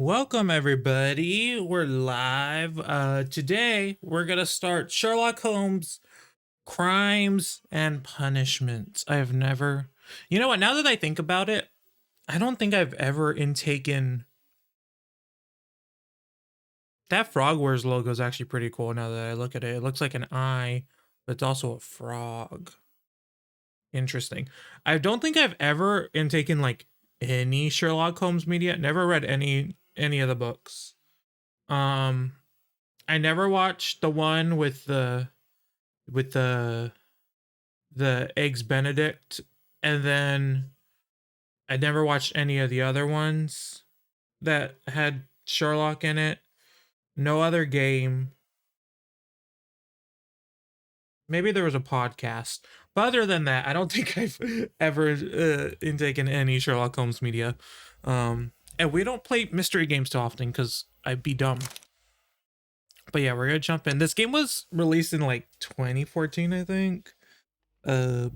Welcome everybody. We're live. Today we're gonna start Sherlock Holmes Crimes and Punishments. I have never, you know what, now that I think about it, I don't think I've ever intaken that Frogwares logo is actually pretty cool now that I look at it. It looks like an eye, but it's also a frog. Interesting. I don't think I've ever intaken like any Sherlock Holmes media. Never read any of the books. Um I never watched the one with the eggs Benedict, and then I never watched any of the other ones that had Sherlock in it. No other game. Maybe there was a podcast, but other than that, I don't think I've ever intaken any Sherlock Holmes media. And we don't play mystery games too often because I'd be dumb. But yeah, we're gonna jump in. This game was released in like 2014, I think.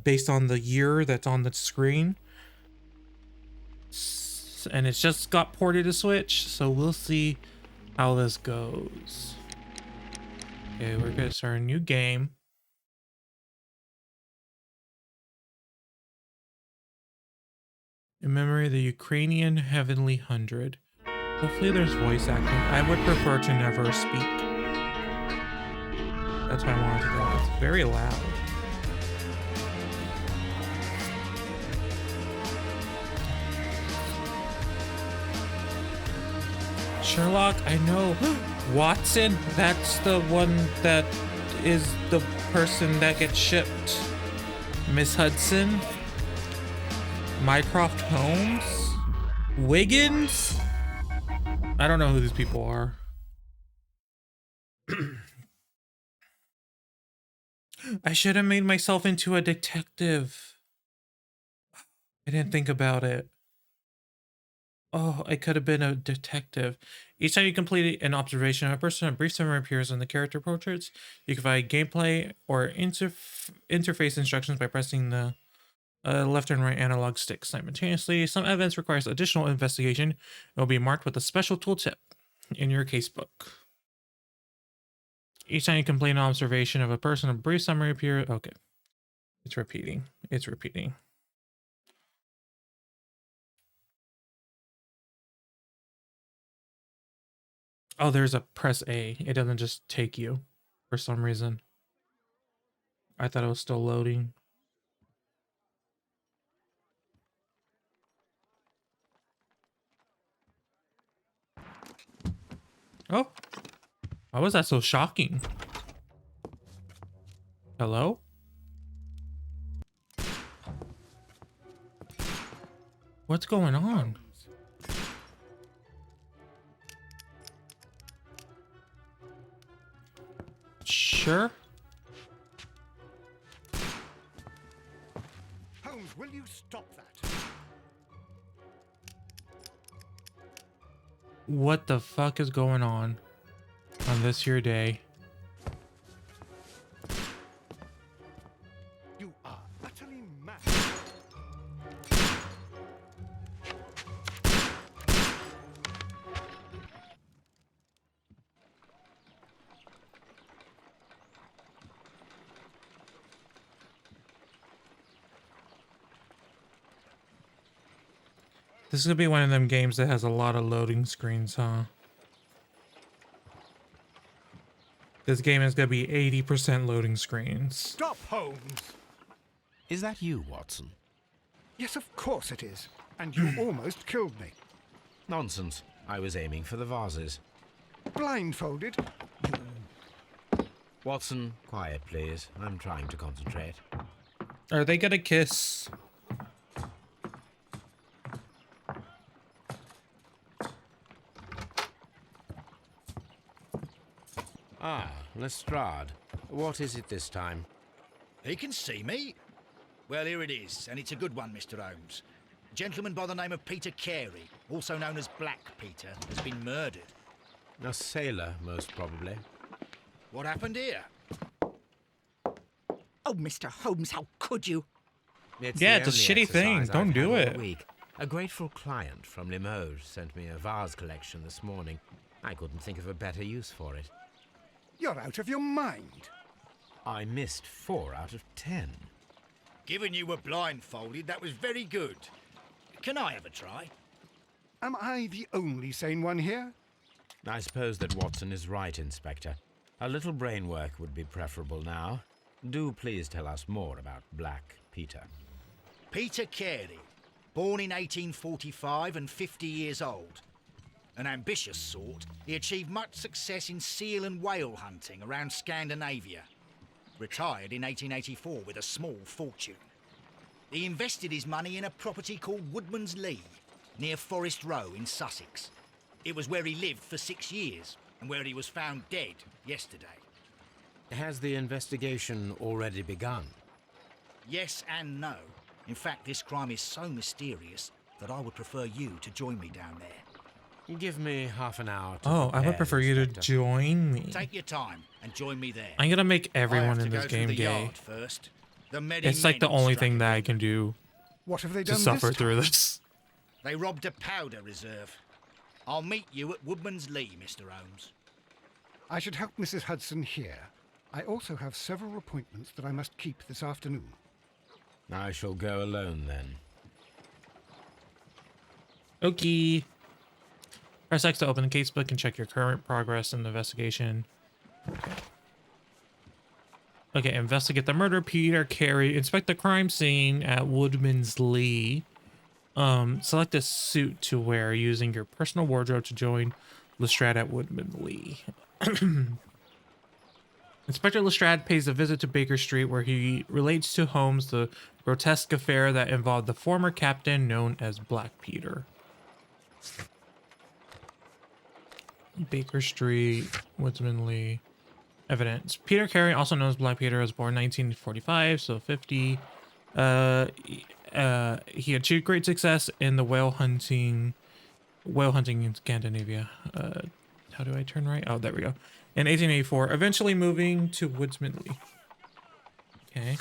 Based on the year that's on the screen. And it's just got ported to Switch, so we'll see how this goes. Okay, we're gonna start a new game. In memory of the Ukrainian Heavenly Hundred. Hopefully there's voice acting. I would prefer to never speak. That's why I wanted to go. It's very loud. Sherlock, I know. Watson, that's the one that is the person that gets shipped. Miss Hudson. Mycroft Holmes. Wiggins? I don't know who these people are. I should have made myself into a detective. I didn't think about it. Oh, I could have been a detective. Each time you complete an observation of a person, a brief summary appears in the character portraits. You can provide gameplay or interface instructions by pressing the left and right analog sticks simultaneously. Some evidence requires additional investigation. It will be marked with a special tooltip in your casebook. Each time you complete an observation of a person, a brief summary appears. Okay. It's repeating. It's repeating. Oh, there's a press A. It doesn't just take you for some reason. I thought it was still loading. Oh, why was that so shocking? Hello? What's going on? Sure. Holmes, will you stop that? What the fuck is going on this here day? You are utterly mad. This is gonna be one of them games that has a lot of loading screens, huh? This game is gonna be 80% loading screens. Stop, Holmes! Is that you, Watson? Yes, of course it is. And you almost killed me. Nonsense. I was aiming for the vases. Blindfolded? Watson, quiet, please. I'm trying to concentrate. Are they gonna kiss? Ah, Lestrade. What is it this time? He can see me. Well, here it is, and it's a good one, Mr. Holmes. A gentleman by the name of Peter Carey, also known as Black Peter, has been murdered. A sailor, most probably. What happened here? Oh, Mr. Holmes, how could you? It's Yeah, the it's a only shitty thing. exercise Don't I've do had it. all week. A grateful client from Limoges sent me a vase collection this morning. I couldn't think of a better use for it. You're out of your mind. I missed 4 out of 10. Given you were blindfolded, that was very good. Can I have a try? Am I the only sane one here? I suppose that Watson is right, Inspector. A little brain work would be preferable now. Do please tell us more about Black Peter. Peter Carey, born in 1845 and 50 years old. An ambitious sort, he achieved much success in seal and whale hunting around Scandinavia. Retired in 1884 with a small fortune. He invested his money in a property called Woodman's Lee, near Forest Row in Sussex. It was where he lived for 6 years, and where he was found dead yesterday. Has the investigation already begun? Yes and no. In fact, this crime is so mysterious that I would prefer you to join me down there. Give me half an hour to Oh, I would prepare, prefer you to Inspector. join me. Take your time and join me there. I'm gonna make I have everyone to in go this through game the gay. yard first. The It's like the only thing that I can do What have they to done suffer this through time? this. They robbed a powder reserve. I'll meet you at Woodman's Lee, Mr. Holmes. I should help Mrs. Hudson here. I also have several appointments that I must keep this afternoon. I shall go alone then. Okay. Press X to open the casebook and check your current progress in the investigation. Okay, investigate the murder. Peter Carey. Inspect the crime scene at Woodman's Lee. Select a suit to wear using your personal wardrobe to join Lestrade at Woodman Lee. Inspector Lestrade pays a visit to Baker Street where he relates to Holmes the grotesque affair that involved the former captain known as Black Peter. Baker Street, Woodsman Lee. Evidence. Peter Carey, also known as Black Peter, was born 1945, so 50. He achieved great success in the whale hunting in Scandinavia. How do I turn right? Oh, there we go. In 1884, eventually moving to Woodsman Lee. Okay.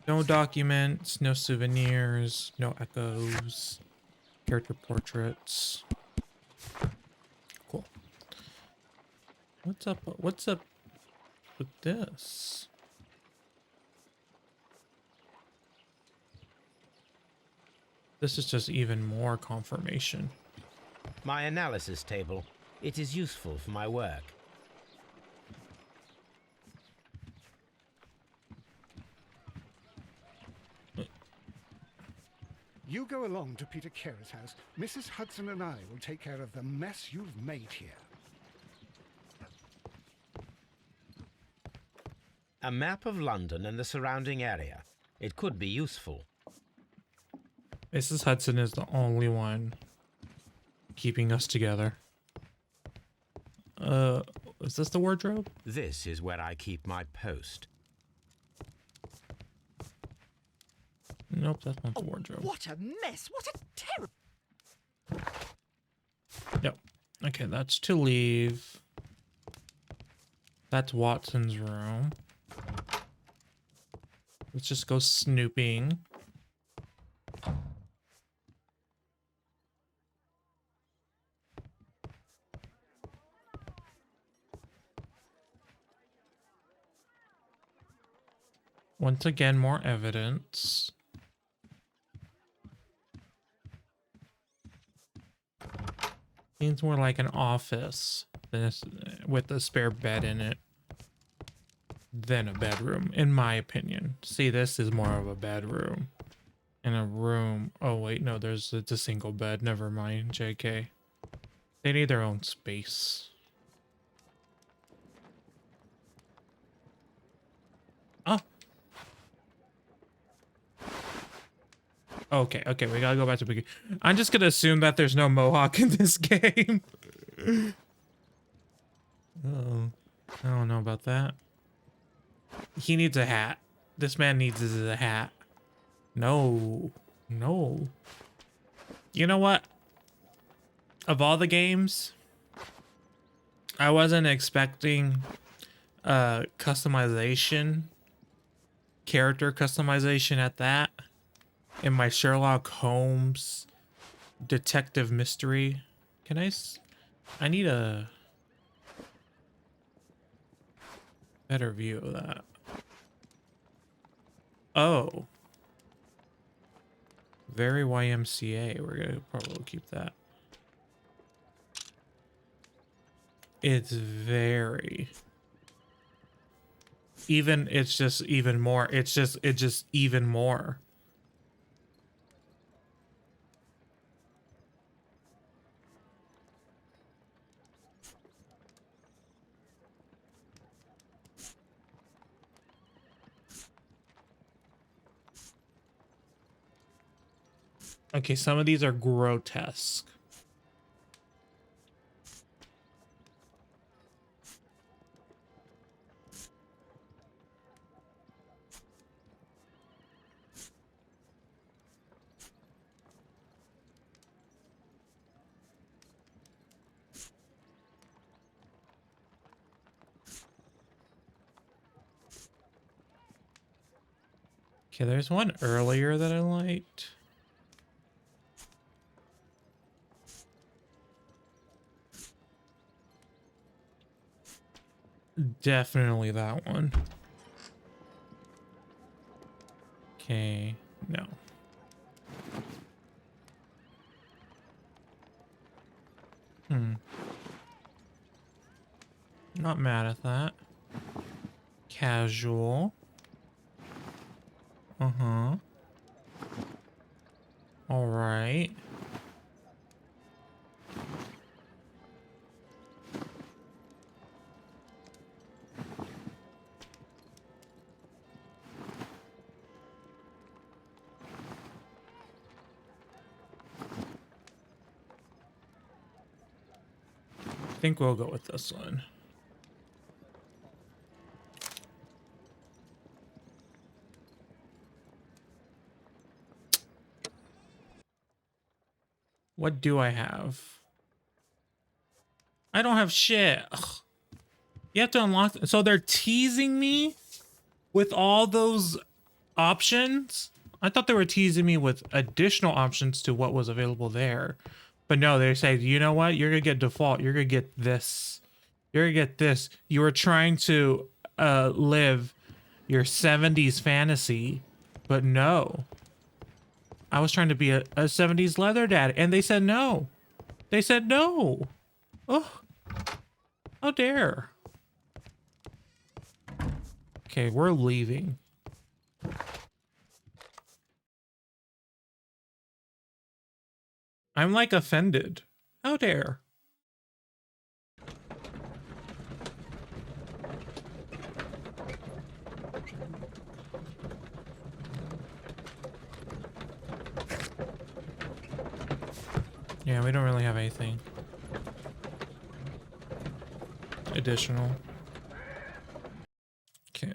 No documents, no souvenirs, no echoes, character portraits. Cool. What's up with this? This is just even more confirmation. My analysis table. It is useful for my work. You go along to Peter Carey's house. Mrs. Hudson and I will take care of the mess you've made here. A map of London and the surrounding area. It could be useful. Mrs. Hudson is the only one keeping us together. Is this the wardrobe? This is where I keep my post. Nope, that's not the wardrobe. What a mess! What a terrible... Yep. Okay, that's to leave. That's Watson's room. Let's just go snooping. Once again, more evidence. Seems more like an office with a spare bed in it than a bedroom, in my opinion. See, this is more of a bedroom. And a room. Oh, wait, no, it's a single bed. Never mind, JK. They need their own space. Oh. Okay, we gotta go back to beginning. I'm just gonna assume that there's no mohawk in this game. Uh-oh. I don't know about that. He needs a hat. This man needs a hat. No. You know what? Of all the games, I wasn't expecting customization. Character customization at that. in my Sherlock Holmes detective mystery. Can I need a better view of that. Oh. Very YMCA. We're gonna probably keep that. It's very even, it's just even more. It's just even more. Okay, some of these are grotesque. Okay, there's one earlier that I liked. Definitely that one. Okay, no. Not mad at that. Casual. Uh-huh. All right. I think we'll go with this one. What do I have? I don't have shit. Ugh. You have to unlock. So they're teasing me with all those options. I thought they were teasing me with additional options to what was available there. But no, they say, you know what? You're going to get default. You're going to get this. You're going to get this. You were trying to live your 70s fantasy, but no. I was trying to be a 70s leather dad, and they said no. They said no. Oh, how dare. Okay, we're leaving. I'm like offended. How dare. Yeah, we don't really have anything additional. Okay.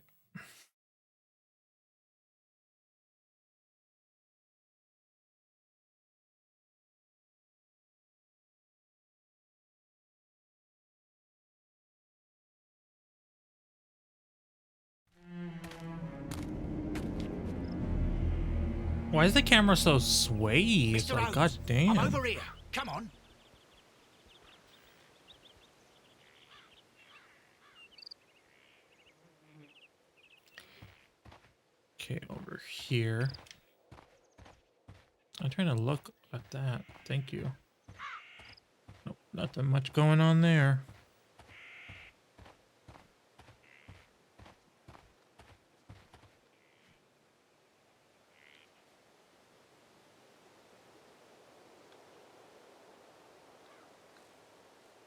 Why is the camera so swayy? It's Mr. like, Holmes, god damn. I'm over here. Come on. Okay, over here. I'm trying to look at that. Thank you. Nope, not that much going on there.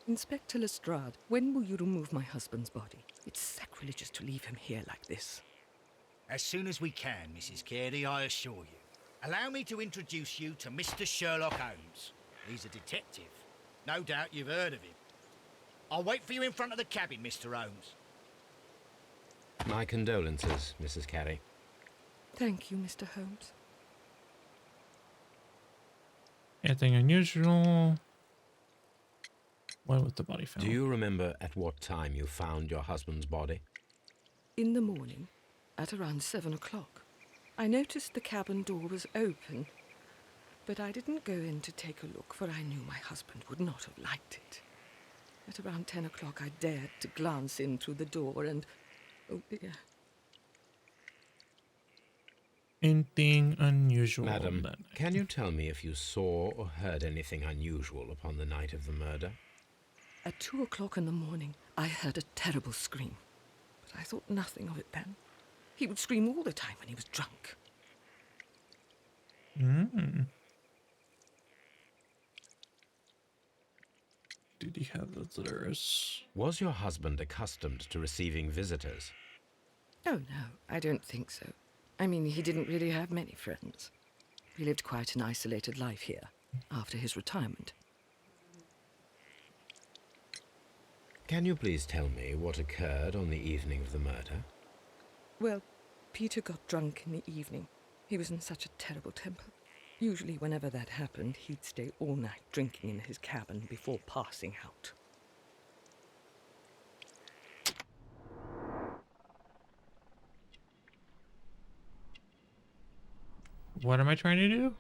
Inspector Lestrade, when will you remove my husband's body? It's sacrilegious to leave him here like this. As soon as we can, Mrs. Carey, I assure you. Allow me to introduce you to Mr. Sherlock Holmes. He's a detective. No doubt you've heard of him. I'll wait for you in front of the cabin, Mr. Holmes. My condolences, Mrs. Carey. Thank you, Mr. Holmes. Anything unusual? What with the body found? Do you remember at what time you found your husband's body? In the morning, at around 7 o'clock. I noticed the cabin door was open, but I didn't go in to take a look, for I knew my husband would not have liked it. At around 10 o'clock, I dared to glance in through the door and... oh dear. Anything unusual? Madam, that night? can you tell me if you saw or heard anything unusual upon the night of the murder? At 2 o'clock in the morning, I heard a terrible scream, but I thought nothing of it then. He would scream all the time when he was drunk. Did he have visitors? Was your husband accustomed to receiving visitors? Oh, no, I don't think so. I mean, he didn't really have many friends. He lived quite an isolated life here, after his retirement. Can you please tell me what occurred on the evening of the murder? Well, Peter got drunk in the evening. He was in such a terrible temper. Usually, whenever that happened, he'd stay all night drinking in his cabin before passing out. What am I trying to do?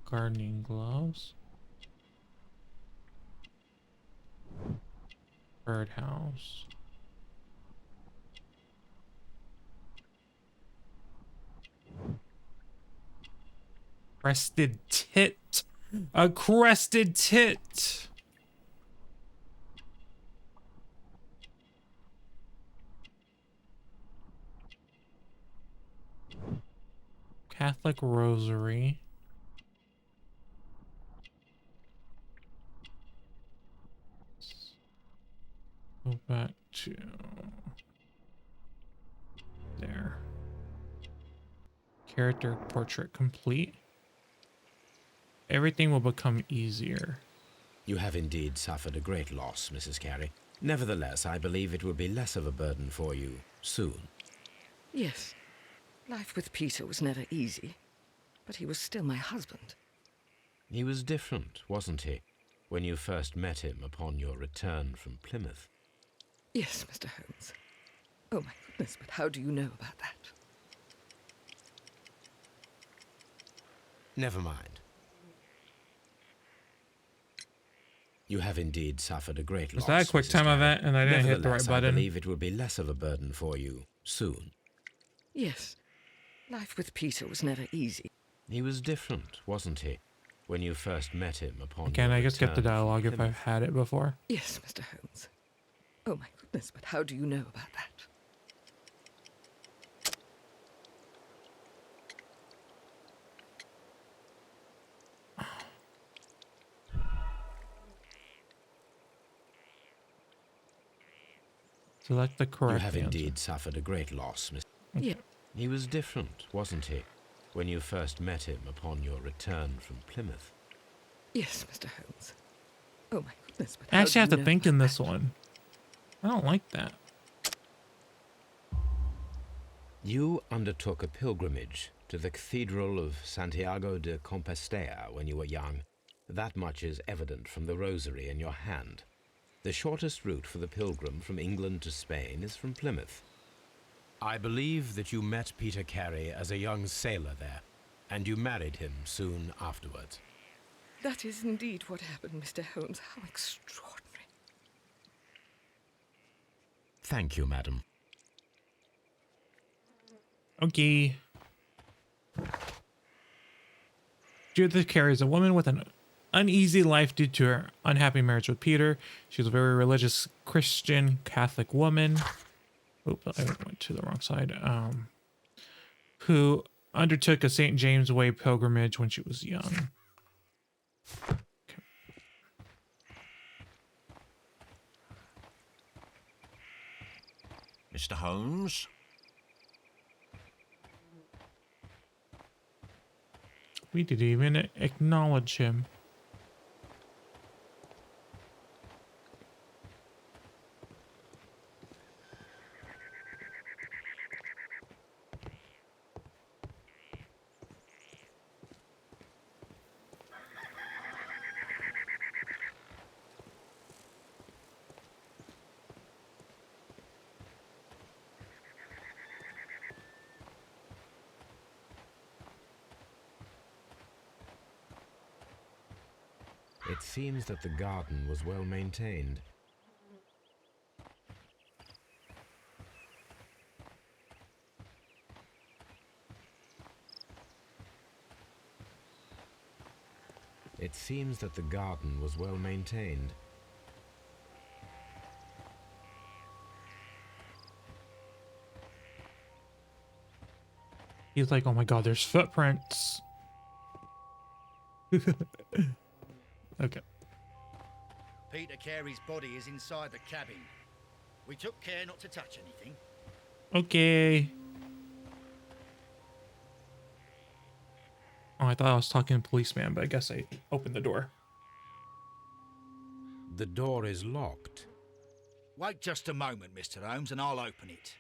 Gardening gloves. Birdhouse. Crested tit. A crested tit. Catholic rosary. Go back to there. Character portrait complete. Everything will become easier. You have indeed suffered a great loss, Mrs. Carey. Nevertheless, I believe it will be less of a burden for you soon. Yes, life with Peter was never easy, but he was still my husband. He was different, wasn't he, when you first met him upon your return from Plymouth? Yes, Mr. Holmes. Oh, my goodness, but how do you know about that? Never mind. You have indeed suffered a great loss. Was that a quick Mrs. time Carey. event and I didn't hit the right Nevertheless, button? I believe it will be less of a burden for you soon. Yes, life with Peter was never easy. He was different, wasn't he, when you first met him upon Can your I just get the return from dialogue if I've Plymouth? had it before? Yes, Mr. Holmes. Oh, my goodness, but how do you know about that? Select the You correct have answer. indeed suffered a great loss, Miss. Yeah. He was different, wasn't he, when you first met him upon your return from Plymouth? Yes, Mr. Holmes. Oh, my goodness, but I how actually do have you to know think about in this that? one. I don't like that. You undertook a pilgrimage to the Cathedral of Santiago de Compostela when you were young. That much is evident from the rosary in your hand. The shortest route for the pilgrim from England to Spain is from Plymouth. I believe that you met Peter Carey as a young sailor there, and you married him soon afterwards. That is indeed what happened, Mr. Holmes. How extraordinary. Thank you, madam. Okay. Judith Carey is a woman with an uneasy life due to her unhappy marriage with Peter. She's a very religious Christian Catholic woman. Oops, I went to the wrong side. Who undertook a St. James Way pilgrimage when she was young. Mr. Holmes? We didn't even acknowledge him. It seems that the garden was well maintained. It seems that the garden was well maintained. He's like, oh my god, there's footprints. Okay. Peter Carey's body is inside the cabin. We took care not to touch anything. Okay. Oh, I thought I was talking to policeman, but I guess I opened the door. The door is locked. Wait just a moment, Mr. Holmes, and I'll open it.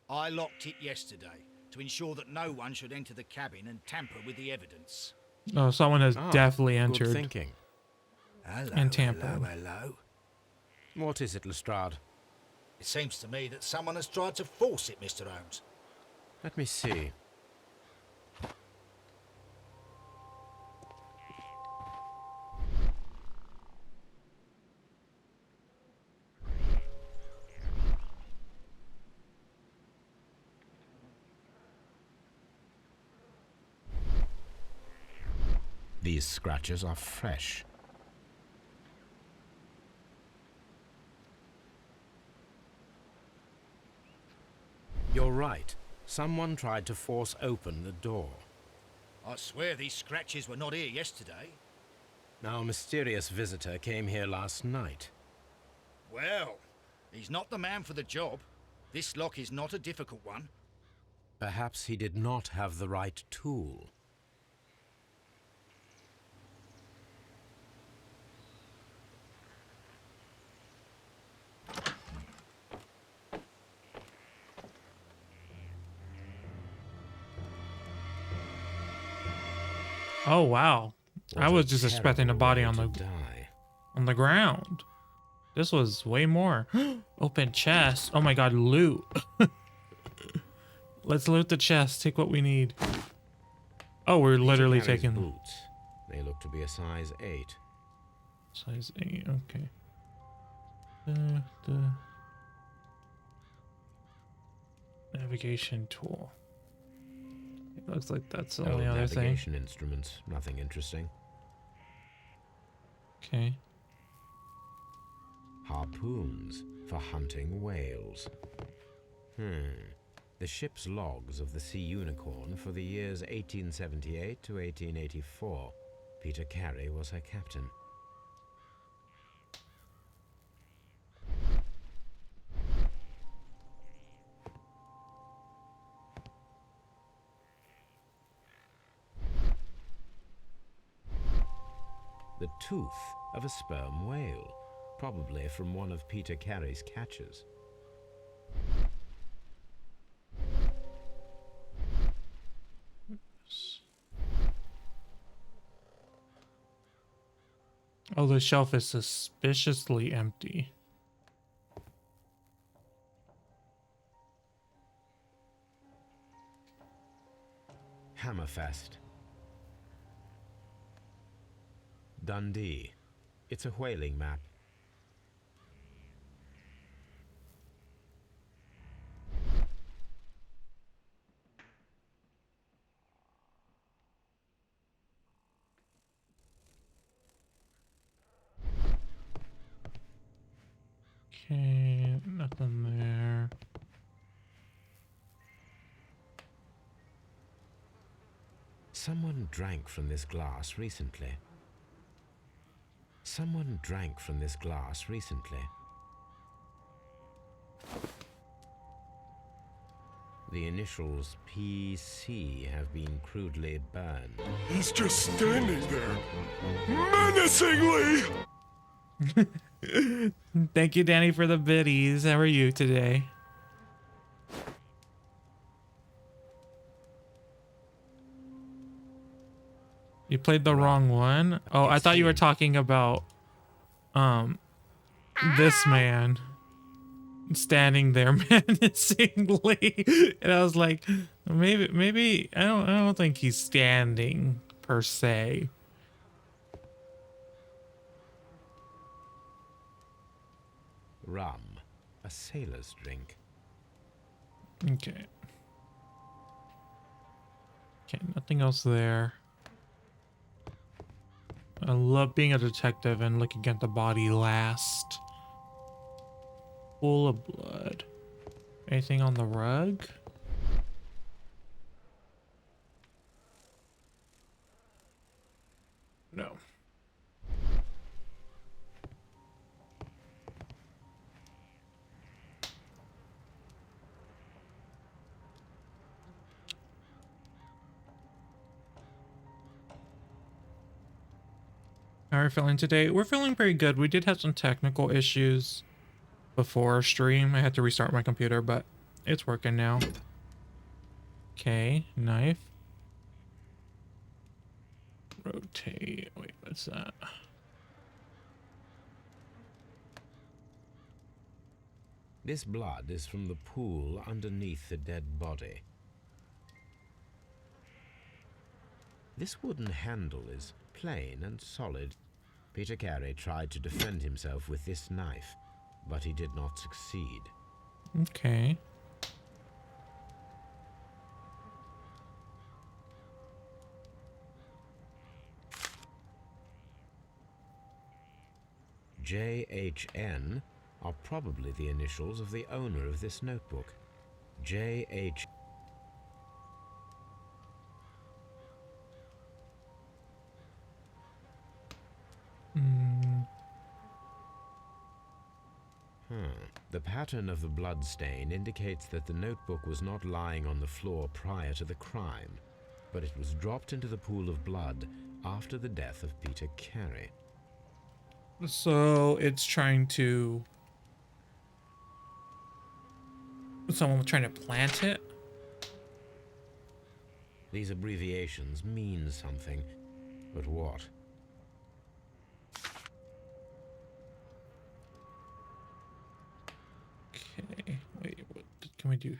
I locked it yesterday to ensure that no one should enter the cabin and tamper with the evidence. Oh, someone has definitely Good entered thinking. Hello, and tampered. hello. What is it, Lestrade? It seems to me that someone has tried to force it, Mr. Holmes. Let me see. These scratches are fresh. You're right. Someone tried to force open the door. I swear these scratches were not here yesterday. Now, a mysterious visitor came here last night. Well, he's not the man for the job. This lock is not a difficult one. Perhaps he did not have the right tool. Oh wow. I was just expecting a body on the die. ground. This was way more. Open chest. Oh my god, loot. Let's loot the chest. Take what we need. Oh, we're literally Peter Carey's taking boots. They look to be a size 8. size 8. Okay. The navigation tool. It looks like that's the Oh, only other thing. navigation instruments. Nothing interesting. Okay. Harpoons for hunting whales. The ship's logs of the Sea Unicorn for the years 1878 to 1884. Peter Carey was her captain. The tooth of a sperm whale, probably from one of Peter Carey's catches. Oh, the shelf is suspiciously empty. Hammerfest. Dundee. It's a whaling map. Okay, nothing there. Someone drank from this glass recently. Someone drank from this glass recently. The initials PC have been crudely burned. He's just standing there, menacingly! Thank you, Danny, for the biddies. How are you today? You played the wrong one? Oh, I thought you were talking about this man standing there menacingly. And I was like, maybe I don't think he's standing per se. Rum. A sailor's drink. Okay. Okay, nothing else there. I love being a detective and looking at the body last. Full of blood. Anything on the rug? No. How are we feeling today? We're feeling pretty good. We did have some technical issues before our stream. I had to restart my computer, but it's working now. Okay, knife. Rotate. Wait, what's that? This blood is from the pool underneath the dead body. This wooden handle is plain and solid. Peter Carey tried to defend himself with this knife, but he did not succeed. Okay. J.H.N. are probably the initials of the owner of this notebook. J.H. The pattern of the blood stain indicates that the notebook was not lying on the floor prior to the crime, but it was dropped into the pool of blood after the death of Peter Carey. So it's trying to... Someone trying to plant it? These abbreviations mean something, but what? Okay, wait, what can we do?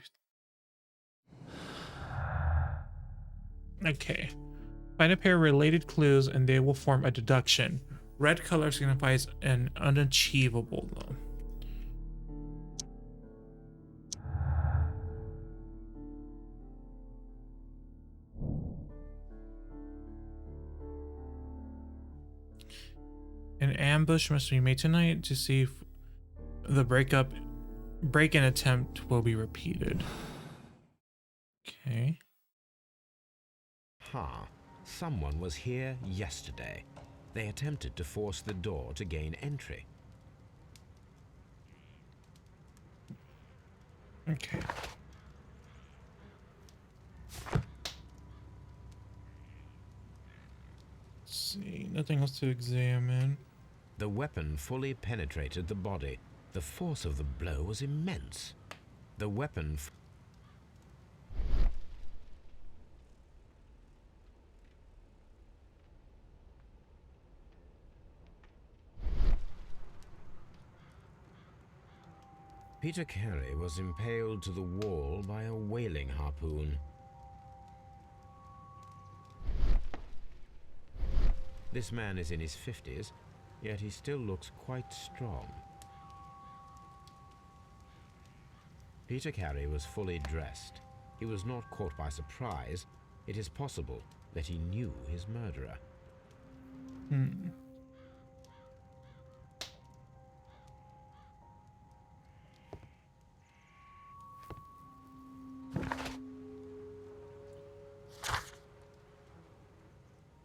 Okay. Find a pair of related clues and they will form a deduction. Red color signifies an unachievable though. An ambush must be made tonight to see if the break-in attempt will be repeated. Okay. Someone was here yesterday. They attempted to force the door to gain entry. Okay. Let's see, nothing else to examine. The weapon fully penetrated the body. The force of the blow was immense. The weapon... Peter Carey was impaled to the wall by a whaling harpoon. This man is in his 50s, yet he still looks quite strong. Peter Carey was fully dressed. He was not caught by surprise. It is possible that he knew his murderer.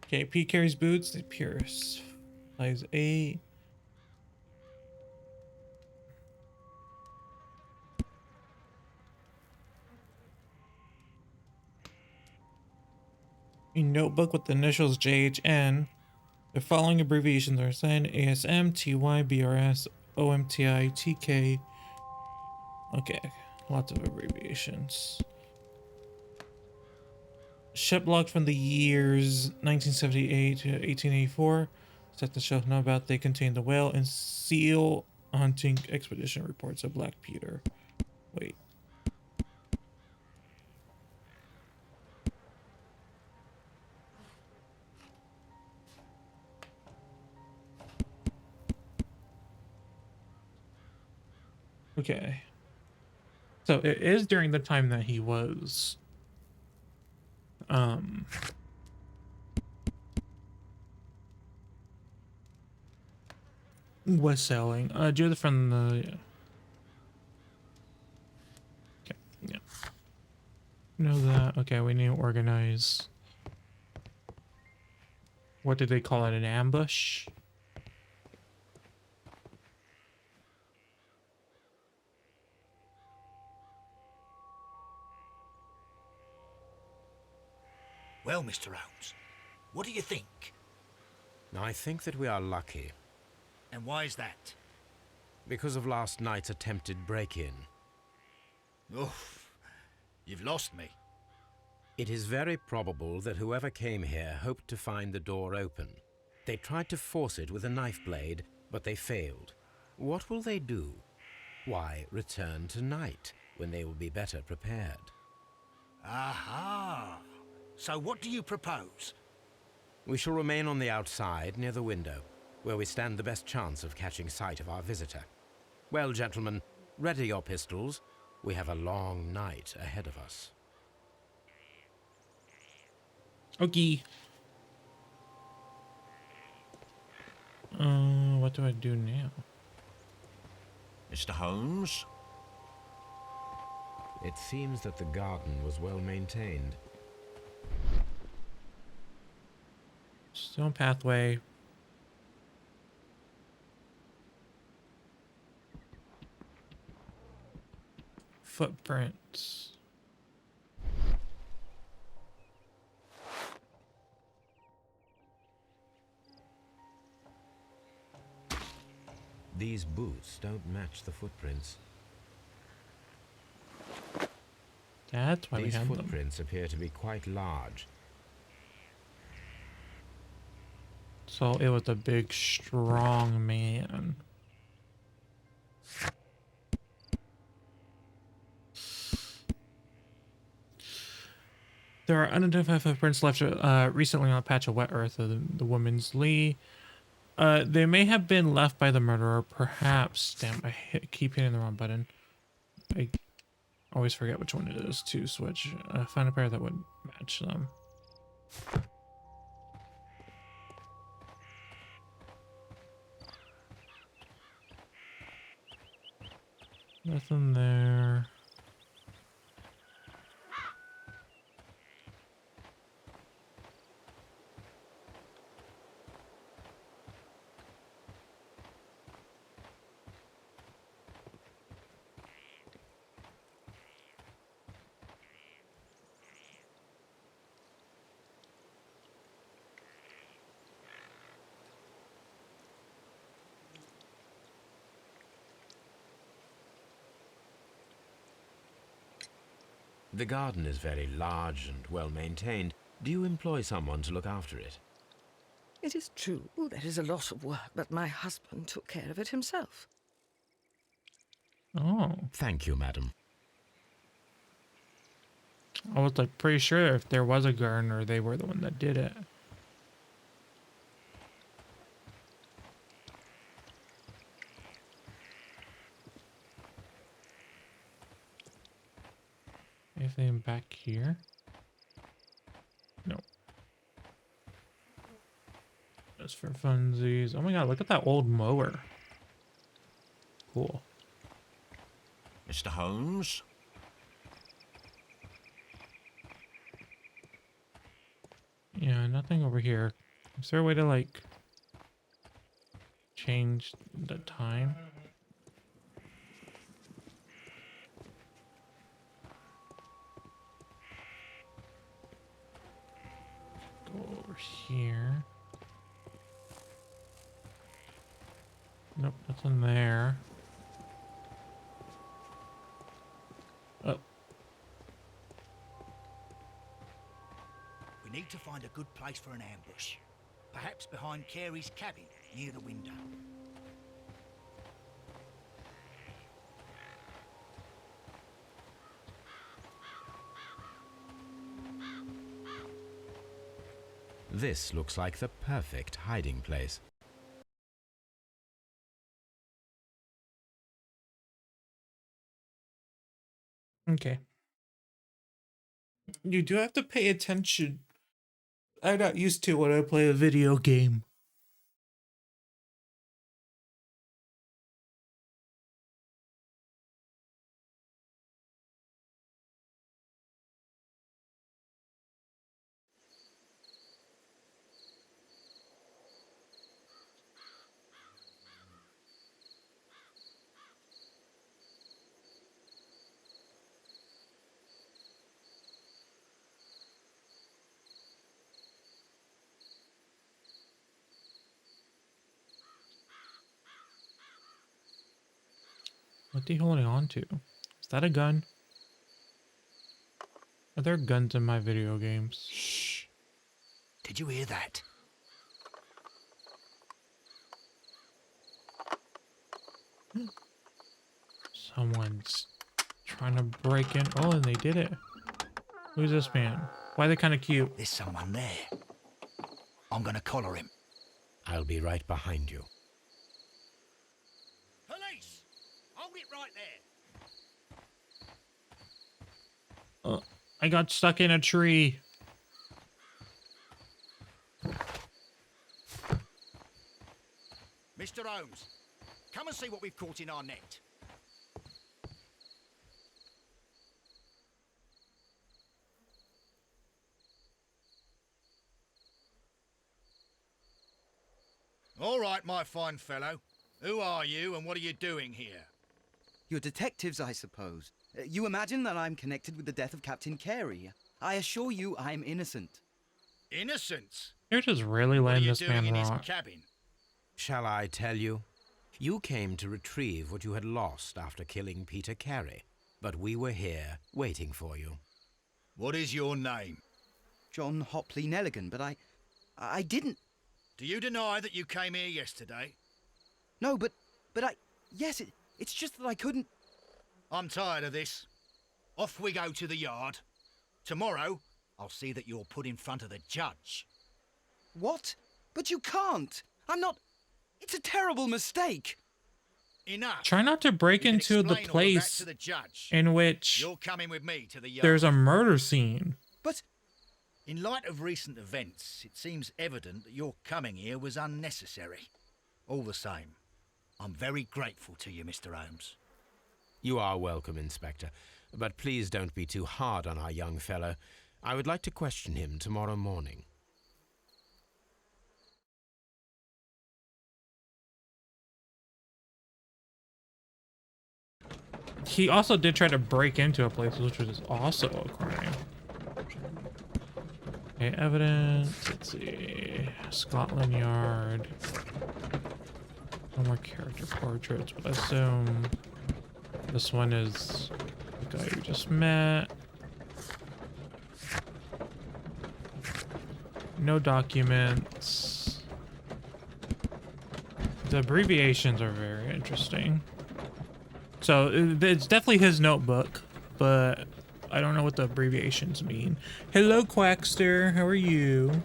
Okay, P carries boots, the Pierce. Size 8. A notebook with the initials JHN. The following abbreviations are assigned: ASM, TY, BRS, OMTI, TK. Okay, lots of abbreviations. Ship log from the years 1978 to 1884. Set the shelf know about they contain the whale and seal hunting expedition reports of Black Peter. Wait. Okay. So it is during the time that he was selling. Judith from the okay, yeah. Know that. Okay, we need to organize. What did they call it? An ambush? Well, Mr. Holmes, what do you think? I think that we are lucky And why is that? because of last night's attempted break-in. Oh, you've lost me. It is very probable that whoever came here hoped to find the door open. They tried to force it with a knife blade, but they failed. What will they do? Why, return tonight, when they will be better prepared. Aha! So what do you propose? We shall remain on the outside, near the window, where we stand the best chance of catching sight of our visitor. Well, gentlemen, ready your pistols. We have a long night ahead of us. Okay. What do I do now? Mr. Holmes? It seems that the garden was well maintained. Stone pathway. Footprints. These boots don't match the footprints. That's why we These have them. footprints appear to be quite large. So it was a big, strong man. There are unidentified footprints left recently on a patch of wet earth of the woman's Lee. They may have been left by the murderer, perhaps. Damn, keep hitting the wrong button. I always forget which one it is to switch. Find a pair that would match them. Nothing there. The garden is very large and well maintained. Do you employ someone to look after it? It is true, there is a lot of work, but my husband took care of it himself. Oh. Thank you, madam. I was like pretty sure if there was a gardener, they were the one that did it. Anything back here? No. Just for funsies. Oh my god, look at that old mower. Cool. Mr. Holmes? Yeah, nothing over here. Is there a way to like change the time? Go over here. Nope, nothing there. Oh, We need to find a good place for an ambush. Perhaps behind Carey's cabin, near the window. This looks like the perfect hiding place. Okay. You do have to pay attention. I'm not used to when I play a video game. What are you holding on to? Is that a gun? Are there guns in my video games? Shh. Did you hear that? Someone's trying to break in. Oh, and they did it. Who's this man? Why are they kind of cute? There's someone there. I'm gonna collar him. I'll be right behind you. Police! Hold it right there. I got stuck in a tree. Mr. Holmes, come and see what we've caught in our net. All right, my fine fellow. Who are you and what are you doing here? You're detectives, I suppose. You imagine that I'm connected with the death of Captain Carey. I assure you I'm innocent. Innocence? You're just really What are letting you this doing man in his rot. cabin? Shall I tell you? You came to retrieve what you had lost after killing Peter Carey, but we were here waiting for you. What is your name? John Hopley Nelligan, but I didn't. Do you deny that you came here yesterday? No, but yes, it's just that I couldn't. I'm tired of this. Off we go to the yard. Tomorrow, I'll see that you're put in front of the judge. What? But you can't. I'm not. It's a terrible mistake. Enough. Try not to break You can into the explain all of that place to the judge. in which You're coming with me to the yard. there's a murder scene. But In light of recent events, it seems evident that your coming here was unnecessary. All the same, I'm very grateful to you, Mr. Holmes. You are welcome, Inspector, but please don't be too hard on our young fellow. I would like to question him tomorrow morning. He also did try to break into a place, which was also a crime. Okay, evidence. Let's see. Scotland Yard. No more character portraits, but I assume this one is the guy you just met. No documents. The abbreviations are very interesting. So it's definitely his notebook, but I don't know what the abbreviations mean. Hello, Quackster. How are you?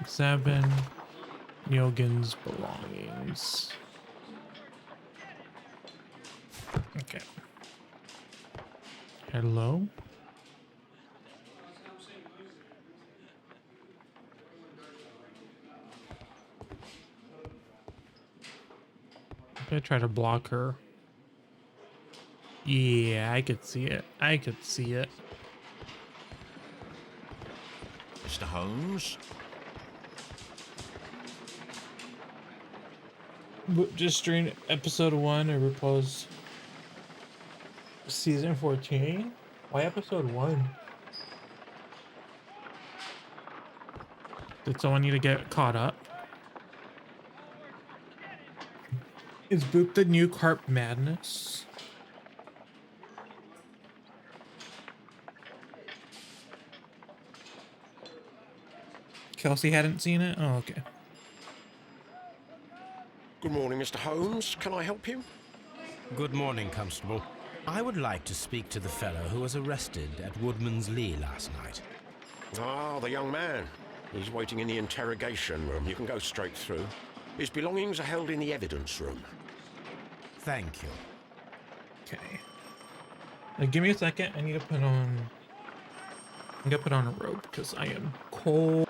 Examine Nilgen's belongings. Okay. Hello? I'm gonna try to block her. Yeah, I could see it. I could see it. Mr. Holmes? Just during episode 1 of RuPaul's season 14? Why episode 1? Did someone need to get caught up? Is Boop the new Carp Madness? Kelsey hadn't seen it? Oh, okay. Good morning, Mr. Holmes. Can I help you? Good morning, Constable. I would like to speak to the fellow who was arrested at Woodman's Lee last night. Ah, the young man. He's waiting in the interrogation room. You can go straight through. His belongings are held in the evidence room. Thank you. Okay. Give me a second. I need to put on. I'm gonna put on a robe because I am cold.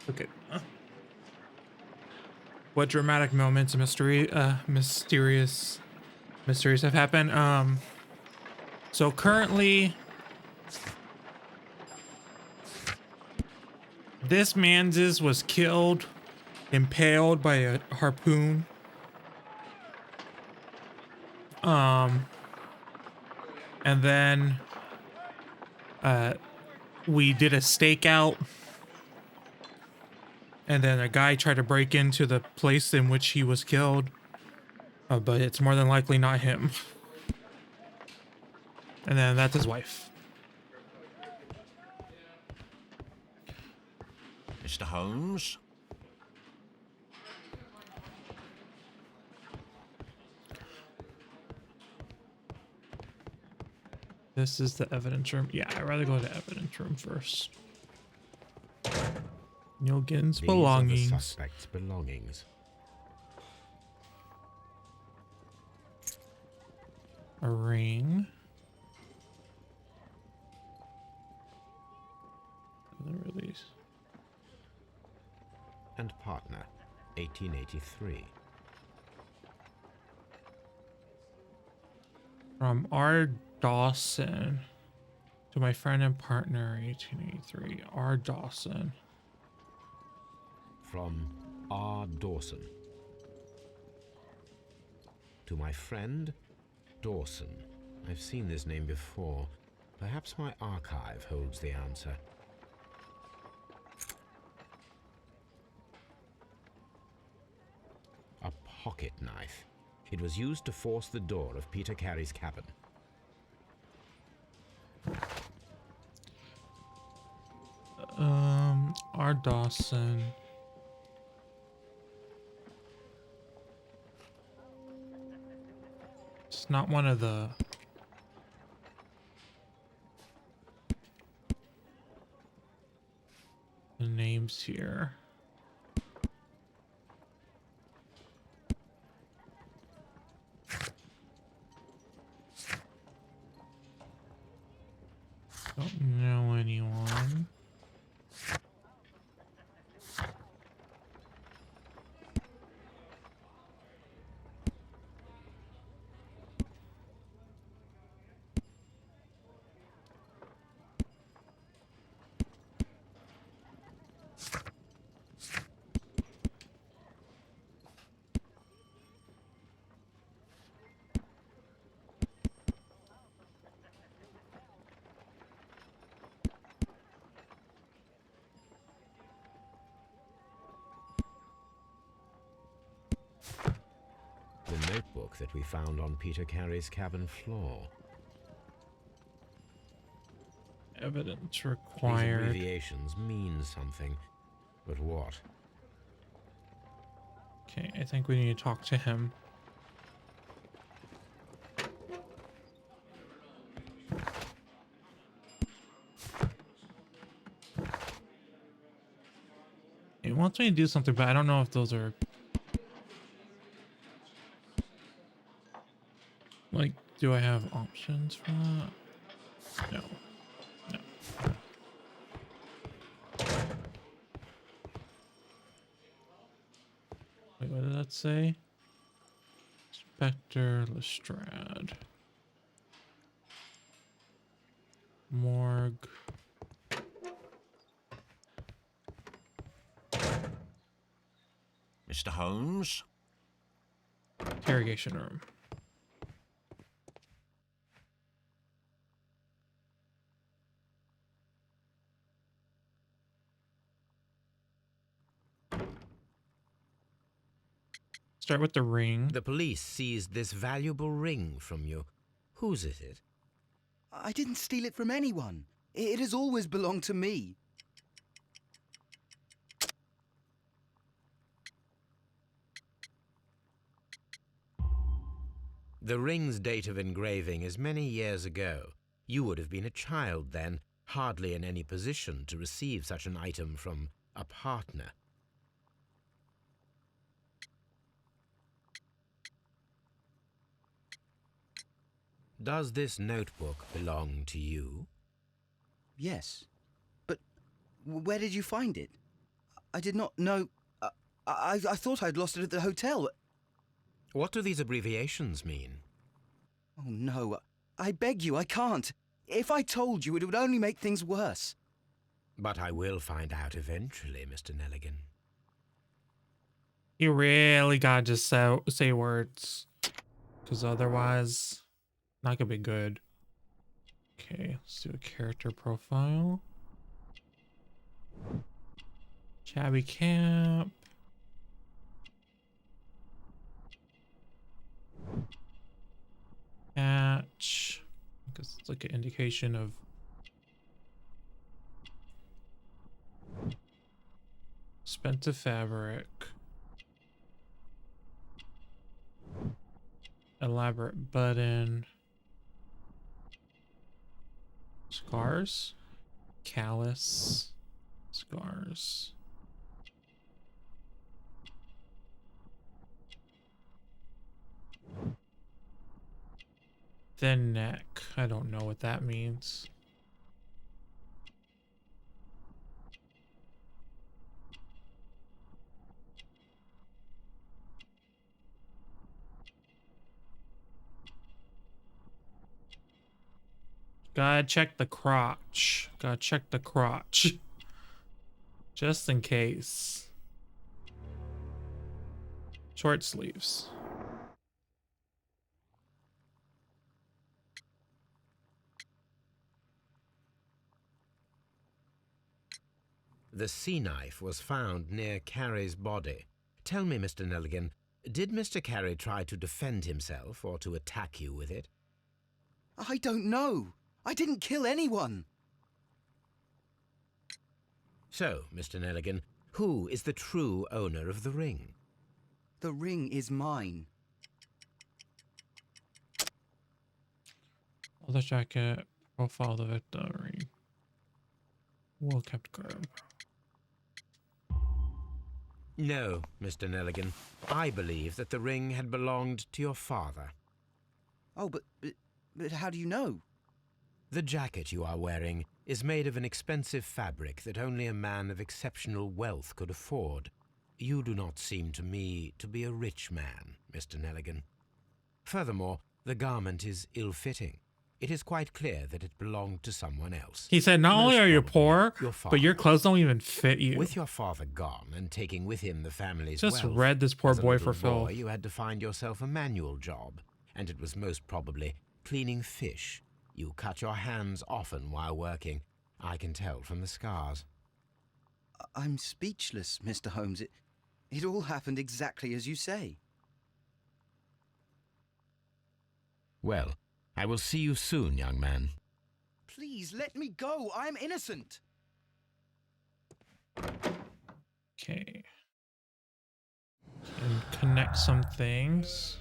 Okay. What dramatic moments and mysterious mysteries have happened? So currently, this Manses was killed, impaled by a harpoon. And then, we did a stakeout. And then a guy tried to break into the place in which he was killed. But it's more than likely not him. And then that's his wife. Mr. Holmes? This is the evidence room. Yeah, I'd rather go to the evidence room first. Nilgen's These belongings. are the suspect's belongings. A ring. The release. And partner, 1883. From R. Dawson to my friend and partner, 1883. R. Dawson. From R. Dawson. To my friend, Dawson. I've seen this name before. Perhaps my archive holds the answer. A pocket knife. It was used to force the door of Peter Carey's cabin. R. Dawson. It's not one of the names here. Don't know anyone. The notebook that we found on Peter Carey's cabin floor. Evidence These required. abbreviations mean something, but what? Okay, I think we need to talk to him. He wants me to do something, but I don't know if those are... Like, do I have options for that? No. No. that say? Inspector Lestrade. Morgue. Mr. Holmes? Interrogation room. Start with the ring. The police seized this valuable ring from you. Whose is it? I didn't steal it from anyone. It has always belonged to me. The ring's date of engraving is many years ago. You would have been a child then, hardly in any position to receive such an item from a partner. Does this notebook belong to you? Yes. But where did you find it? I did not know... I thought I'd lost it at the hotel. What do these abbreviations mean? Oh, no. I beg you, I can't. If I told you, it would only make things worse. But I will find out eventually, Mr. Nelligan. You really gotta just say words. Because otherwise, not gonna be good. Okay, let's do a character profile. Shabby camp. Patch. Because it's like an indication of expensive fabric. Elaborate button. Scars. Callus. Scars. Thin neck. I don't know what that means. Gotta check the crotch. Gotta check the crotch. Just in case. Short sleeves. The sea knife was found near Carey's body. Tell me, Mr. Nelligan, did Mr. Carey try to defend himself or to attack you with it? I don't know. I didn't kill anyone. So, Mr. Nelligan, who is the true owner of the ring? The ring is mine. Leather jacket. Profile of the victim. Well kept garb. No, Mr. Nelligan. I believe that the ring had belonged to your father. Oh, but how do you know? The jacket you are wearing is made of an expensive fabric that only a man of exceptional wealth could afford. You do not seem to me to be a rich man, Mr. Nelligan. Furthermore, the garment is ill-fitting. It is quite clear that it belonged to someone else. He said, not only Most are you probably poor, your but your father. clothes don't even fit you. With your father gone and taking with him the family's Just wealth, read this poor as a boy little for filth. you had to find yourself a manual job, and it was most probably cleaning fish. You cut your hands often while working. I can tell from the scars. I'm speechless, Mr. Holmes. It all happened exactly as you say. Well, I will see you soon, young man. Please, let me go. I'm innocent. Okay. And connect some things.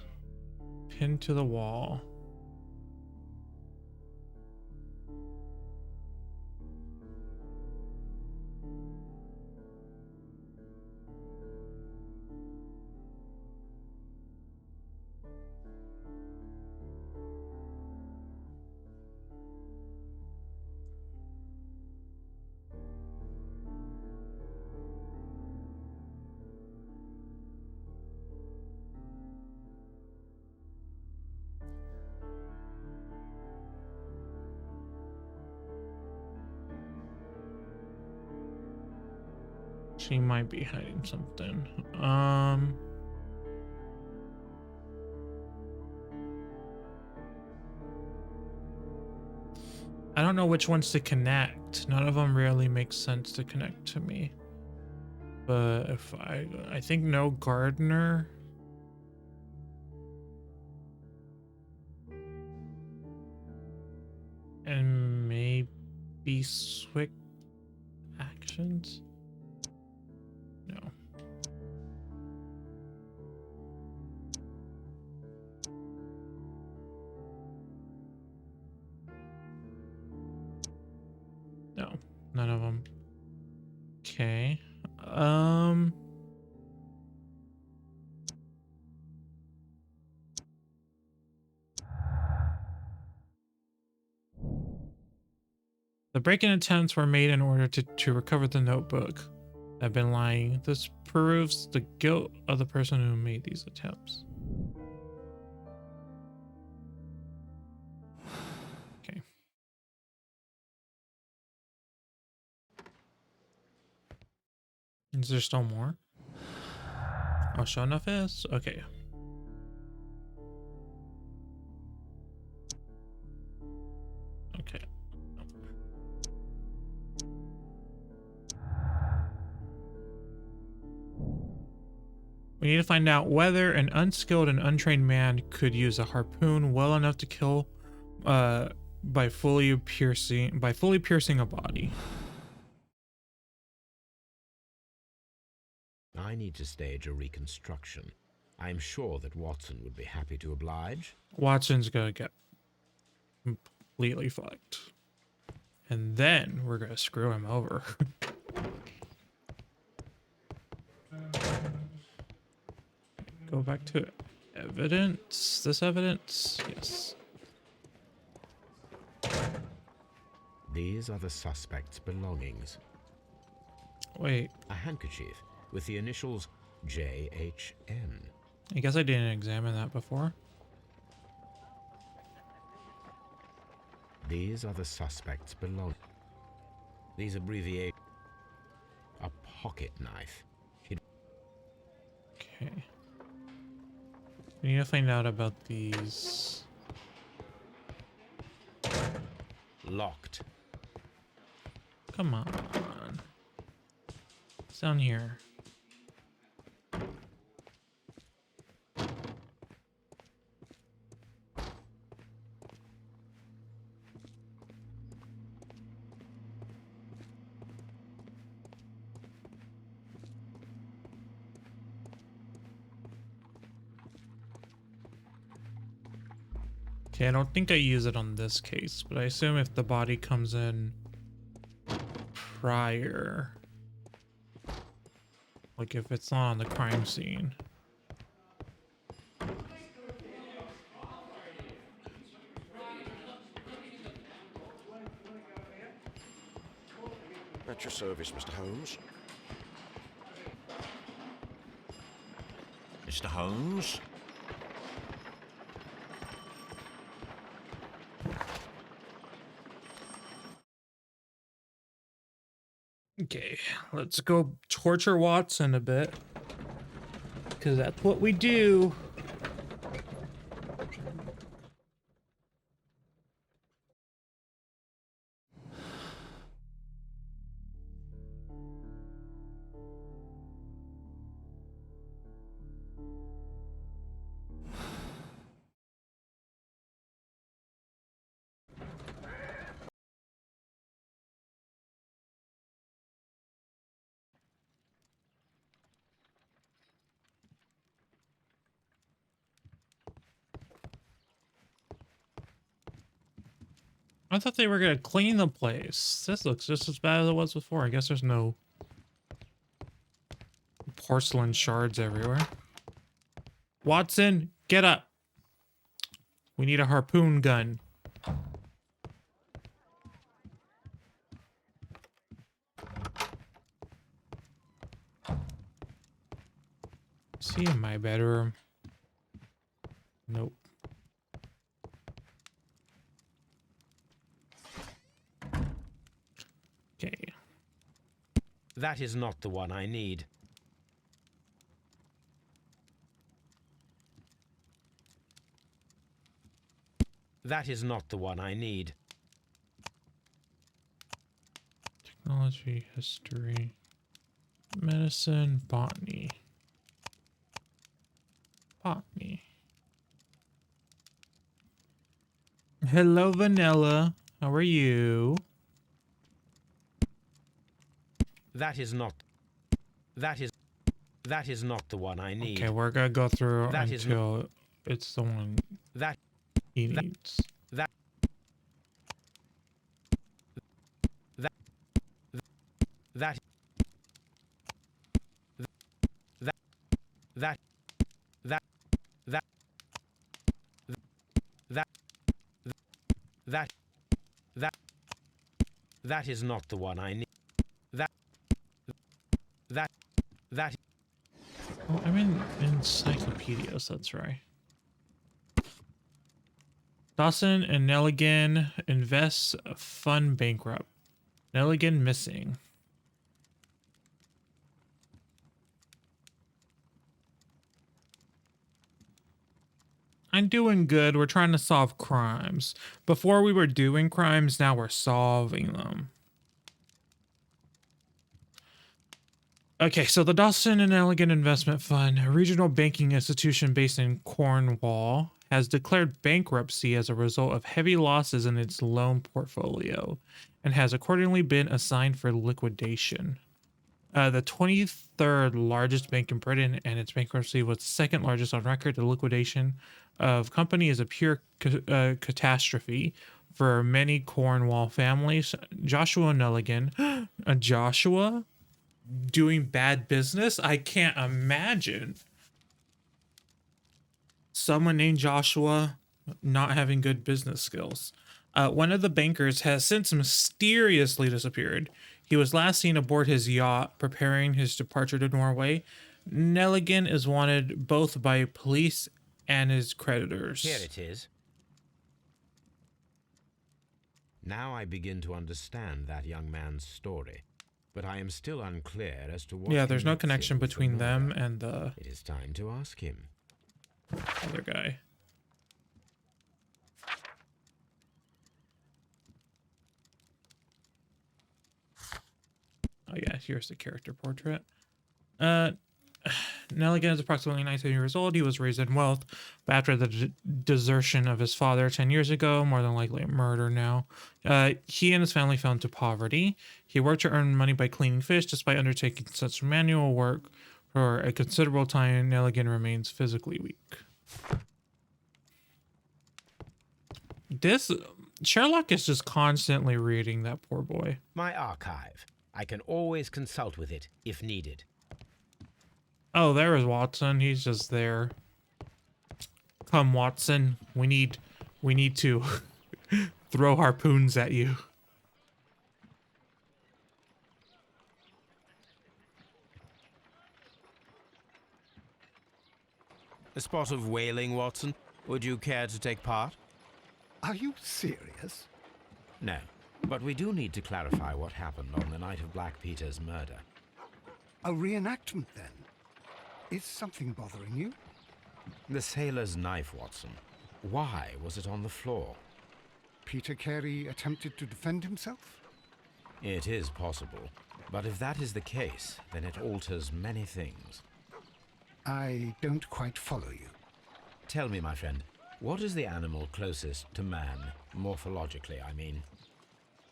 Pin to the wall. She might be hiding something. I don't know which ones to connect. None of them really make sense to connect to me. But if I think no gardener. And maybe Swick actions? No. No, none of them. Okay. The break-in attempts were made in order to recover the notebook that had been lying. This proves the guilt of the person who made these attempts. Okay. Is there still more? Oh, sure enough is? Okay. Okay. We need to find out whether an unskilled and untrained man could use a harpoon well enough to kill by fully piercing a body. I need to stage a reconstruction. I'm sure that Watson would be happy to oblige. Watson's gonna get completely fucked. And then we're gonna screw him over. Go back to evidence. This evidence? Yes. These are the suspect's belongings. Wait, A handkerchief with the initials JHN. I guess I didn't examine that before. These are the suspect's belongings. These abbreviate a pocket knife. Okay. We need to find out about these. Locked. Come on. It's down here. Okay, I don't think I use it on this case, but I assume if the body comes in prior, like if it's not on the crime scene. At your service, Mr. Holmes. Mr. Holmes? Okay, let's go torture Watson a bit, because that's what we do. I thought they were gonna clean the place. This looks just as bad as it was before. I guess there's no porcelain shards everywhere. Watson, get up. We need a harpoon gun. Is he in my bedroom? Nope. Okay. That is not the one I need. That is not the one I need. Technology, history, medicine, botany. Botany. Hello, Vanilla. How are you? That is not the one I need. Okay, we're gonna go through That is until it's the one That he needs. that that that that that that that that that that is not the one I need. That Oh, I'm in encyclopedias, that's right. Dawson and Nelligan invests fund bankrupt. Nelligan missing. I'm doing good. We're trying to solve crimes. Before we were doing crimes, now we're solving them. Okay, so the Dawson and Elegant Investment Fund, a regional banking institution based in Cornwall, has declared bankruptcy as a result of heavy losses in its loan portfolio and has accordingly been assigned for liquidation. The 23rd largest bank in Britain, and its bankruptcy was the second largest on record. The liquidation of company is a pure catastrophe for many Cornwall families. Joshua Nelligan, Joshua doing bad business? I can't imagine someone named Joshua not having good business skills. One of the bankers has since mysteriously disappeared. He was last seen aboard his yacht preparing his departure to Norway. Nelligan is wanted both by police and his creditors. Here it is. Now I begin to understand that young man's story, but I am still unclear as to what. Yeah, there's no connects him connection with between the them murder. and the It is time to ask him. other guy. Oh yeah, here's the character portrait. Nelligan is approximately 19 years old. He was raised in wealth, but after the desertion of his father 10 years ago, more than likely a murder now, he and his family fell into poverty. He worked to earn money by cleaning fish. Despite undertaking such manual work for a considerable time, Nelligan remains physically weak. This Sherlock is just constantly reading that poor boy. My archive. I can always consult with it if needed. Oh, there is Watson. He's just there. Come, Watson. We need to throw harpoons at you. A spot of whaling, Watson. Would you care to take part? Are you serious? No, but we do need to clarify what happened on the night of Black Peter's murder. A reenactment, then? Is something bothering you? The sailor's knife, Watson. Why was it on the floor? Peter Carey attempted to defend himself? It is possible, but if that is the case, then it alters many things. I don't quite follow you. Tell me, my friend, what is the animal closest to man, morphologically, I mean?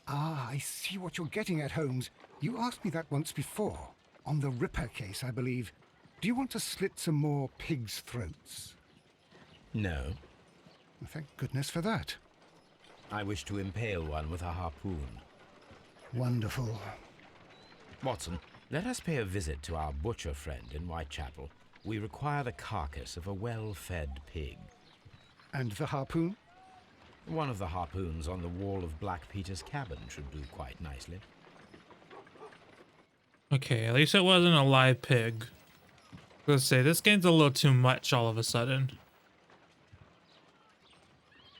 Ah, I see what you're getting at, Holmes. You asked me that once before. On the Ripper case, I believe. Do you want to slit some more pigs' throats? No. Thank goodness for that. I wish to impale one with a harpoon. Wonderful. Watson, let us pay a visit to our butcher friend in Whitechapel. We require the carcass of a well-fed pig. And the harpoon? One of the harpoons on the wall of Black Peter's cabin should do quite nicely. Okay, at least it wasn't a live pig. Let's say this game's a little too much all of a sudden.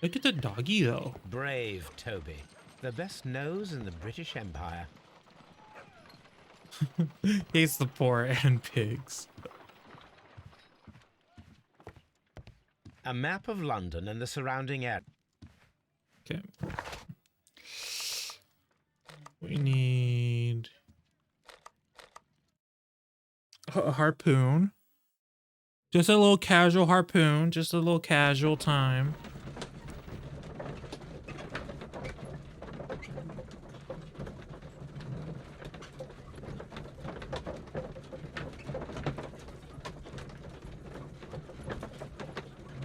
Look at the doggy though. Brave Toby. The best nose in the British Empire. Hates the poor and pigs. A map of London and the surrounding area. Okay. We need a harpoon. Just a little casual harpoon. Just a little casual time.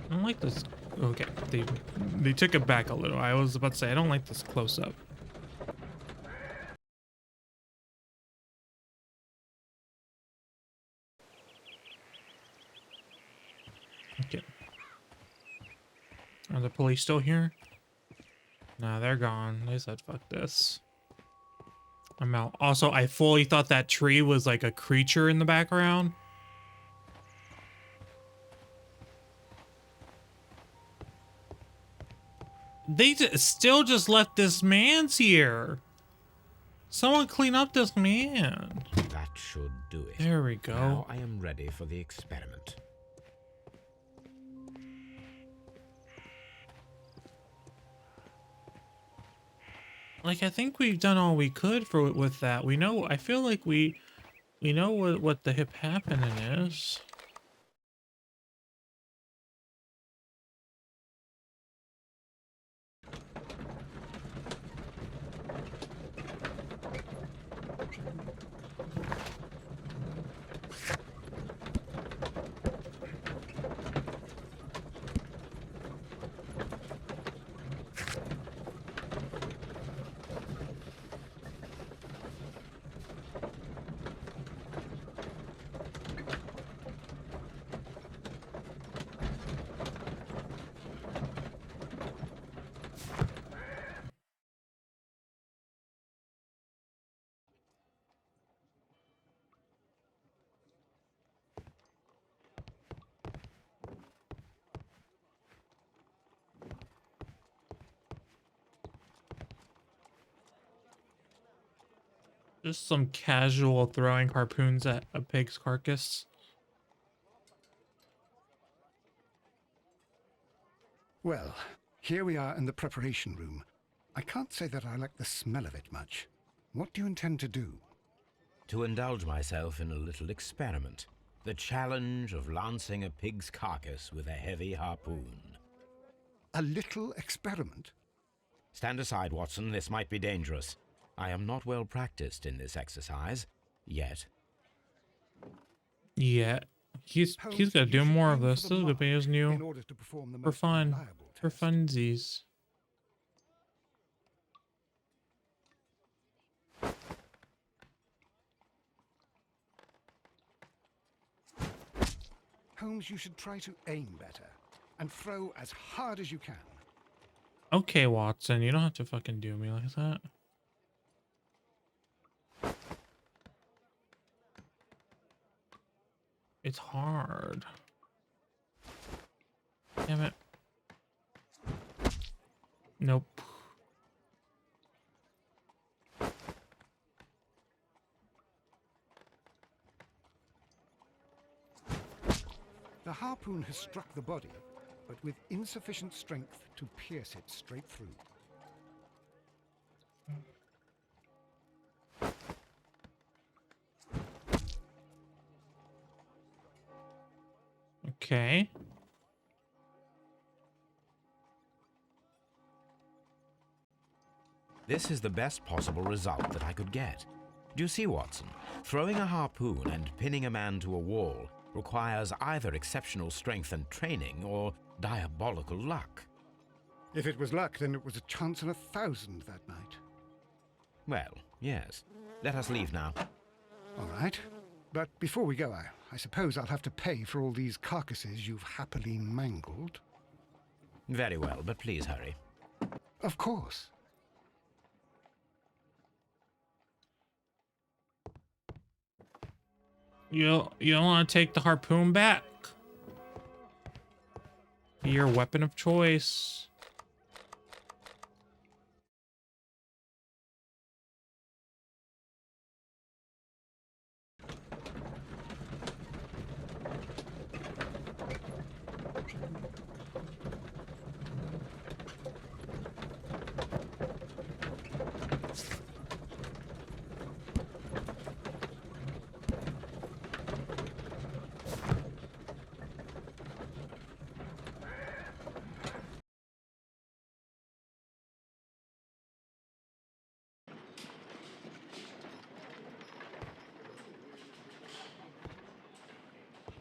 I don't like this. Okay, they took it back a little. I was about to say I don't like this close up. Okay. Are the police still here? Nah, they're gone. They said fuck this. I'm out. Also, I fully thought that tree was like a creature in the background. They still just left this man's here. Someone clean up this man. That should do it. There we go. Now I am ready for the experiment. Like, I think we've done all we could with that. We know, I feel like we know what the hip happening is. Just some casual throwing harpoons at a pig's carcass. Well, here we are in the preparation room. I can't say that I like the smell of it much. What do you intend to do? To indulge myself in a little experiment. The challenge of lancing a pig's carcass with a heavy harpoon. A little experiment? Stand aside, Watson. This might be dangerous. I am not well practiced in this exercise, yet. Yeah, he's Holmes, gonna you do should more of aim this. for This the is gonna be his mark in new order to perform the for most fun, reliable for test. funsies. Holmes, you should try to aim better and throw as hard as you can. Okay, Watson, you don't have to fucking do me like that. It's hard. Damn it. Nope. The harpoon has struck the body, but with insufficient strength to pierce it straight through. Okay. This is the best possible result that I could get. Do you see, Watson? Throwing a harpoon and pinning a man to a wall requires either exceptional strength and training or diabolical luck. If it was luck, then it was a chance in 1,000 that night. Well, yes. Let us leave now. All right. But before we go, I suppose I'll have to pay for all these carcasses you've happily mangled. Very well, but please hurry. Of course. You don't want to take the harpoon back? Be your weapon of choice.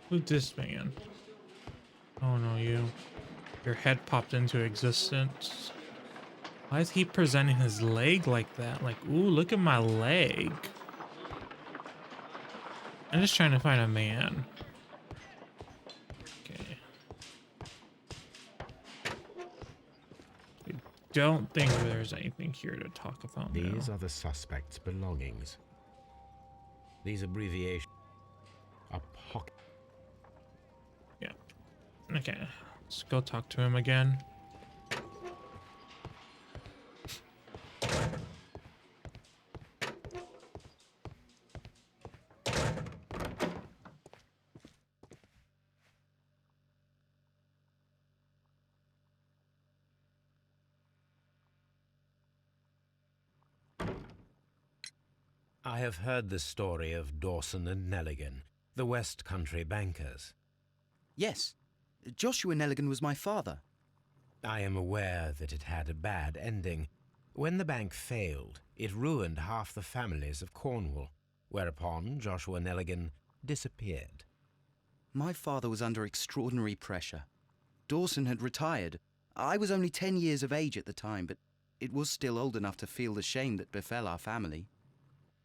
Who's this man? Oh no, you. Your head popped into existence. Why is he presenting his leg like that? Like, ooh, look at my leg. I'm just trying to find a man. Okay. I don't think there's anything here to talk about now. These are the suspect's belongings. These abbreviations are pocket. Yeah. Okay. Let's go talk to him again. I have heard the story of Dawson and Nelligan, the West Country bankers. Yes, Joshua Nelligan was my father. I am aware that it had a bad ending. When the bank failed, it ruined half the families of Cornwall, whereupon Joshua Nelligan disappeared. My father was under extraordinary pressure. Dawson had retired. I was only 10 years of age at the time, but it was still old enough to feel the shame that befell our family.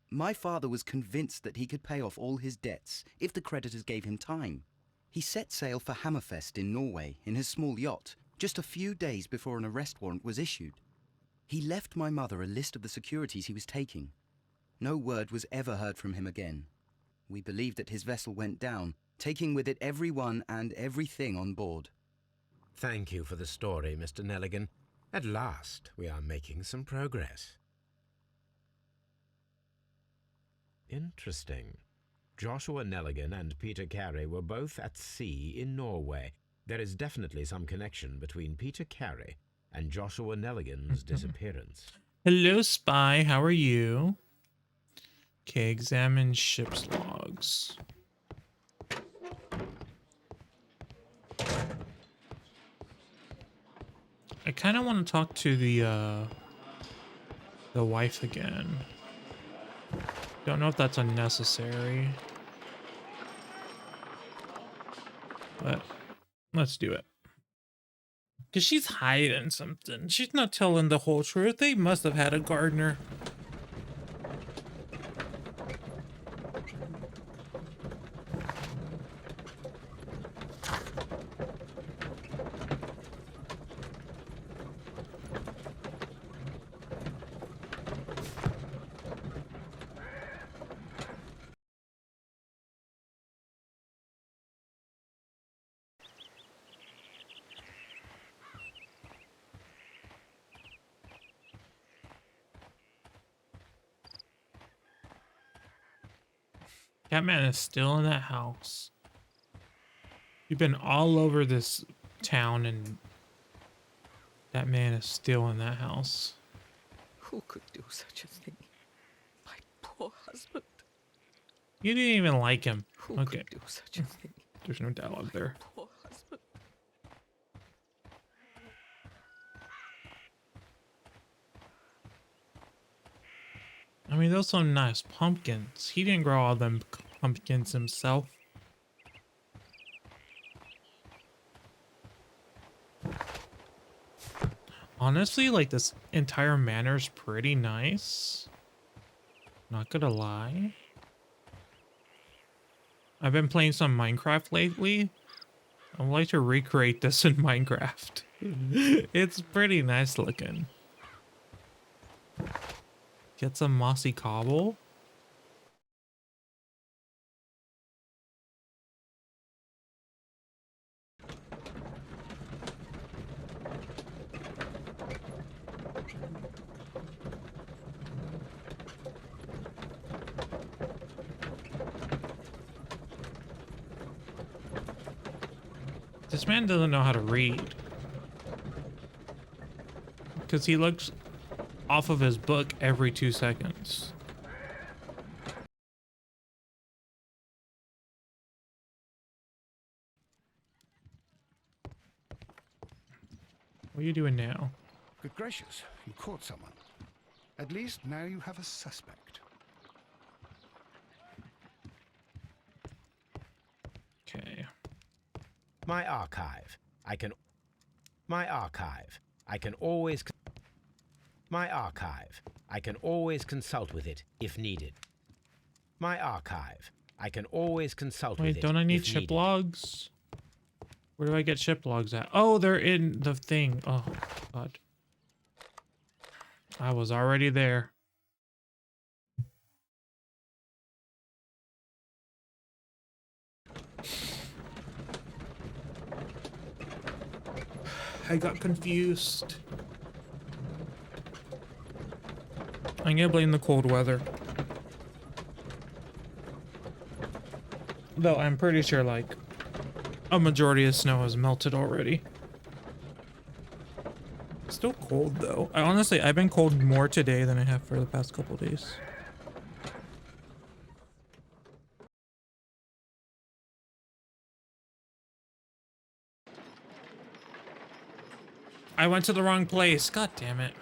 My father was convinced that he could pay off all his debts if the creditors gave him time. He set sail for Hammerfest in Norway in his small yacht just a few days before an arrest warrant was issued. He left my mother a list of the securities he was taking. No word was ever heard from him again. We believe that his vessel went down, taking with it everyone and everything on board. Thank you for the story, Mr. Nelligan. At last, we are making some progress. Interesting. Joshua Nelligan and Peter Carey were both at sea in Norway. There is definitely some connection between Peter Carey and Joshua Nelligan's disappearance. Hello, spy. How are you? Okay, examine ship's logs. I kind of want to talk to the wife again. Don't know if that's unnecessary, but let's do it. Because she's hiding something. She's not telling the whole truth. They must have had a gardener. That man is still in that house. You've been all over this town and that man is still in that house. Who could do such a thing? My poor husband. You didn't even like him. Who Okay, could do such a thing? there's no dialogue there. Poor husband. I mean, those are nice pumpkins. He didn't grow all them pumpkins himself. Honestly, like, this entire manor's pretty nice. Not gonna lie. I've been playing some Minecraft lately. I'd like to recreate this in Minecraft. It's pretty nice looking. Get some mossy cobble. This man doesn't know how to read. Because he looks off of his book every 2 seconds. What are you doing now? Good gracious, you caught someone. At least now you have a suspect. Okay. My archive. I can... My archive. I can always... My archive. I can always consult with it if needed. My archive. I can always consult with Wait, it don't I need if ship needed. logs? Where do I get ship logs at? Oh, they're in the thing. Oh, God. I was already there. I got confused. I'm gonna blame the cold weather. Though I'm pretty sure, like, a majority of snow has melted already. Still cold, though. I've been cold more today than I have for the past couple days. I went to the wrong place. God damn it.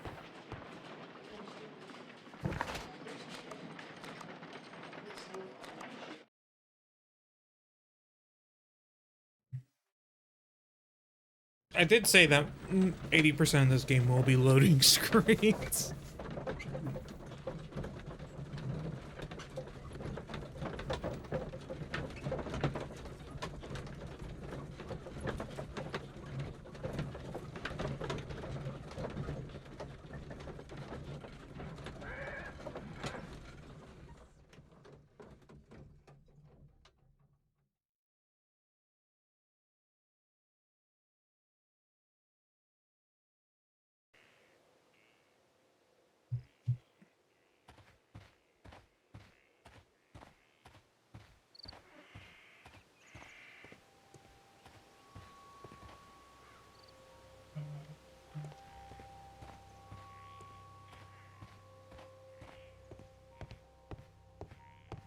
I did say that 80% of this game will be loading screens.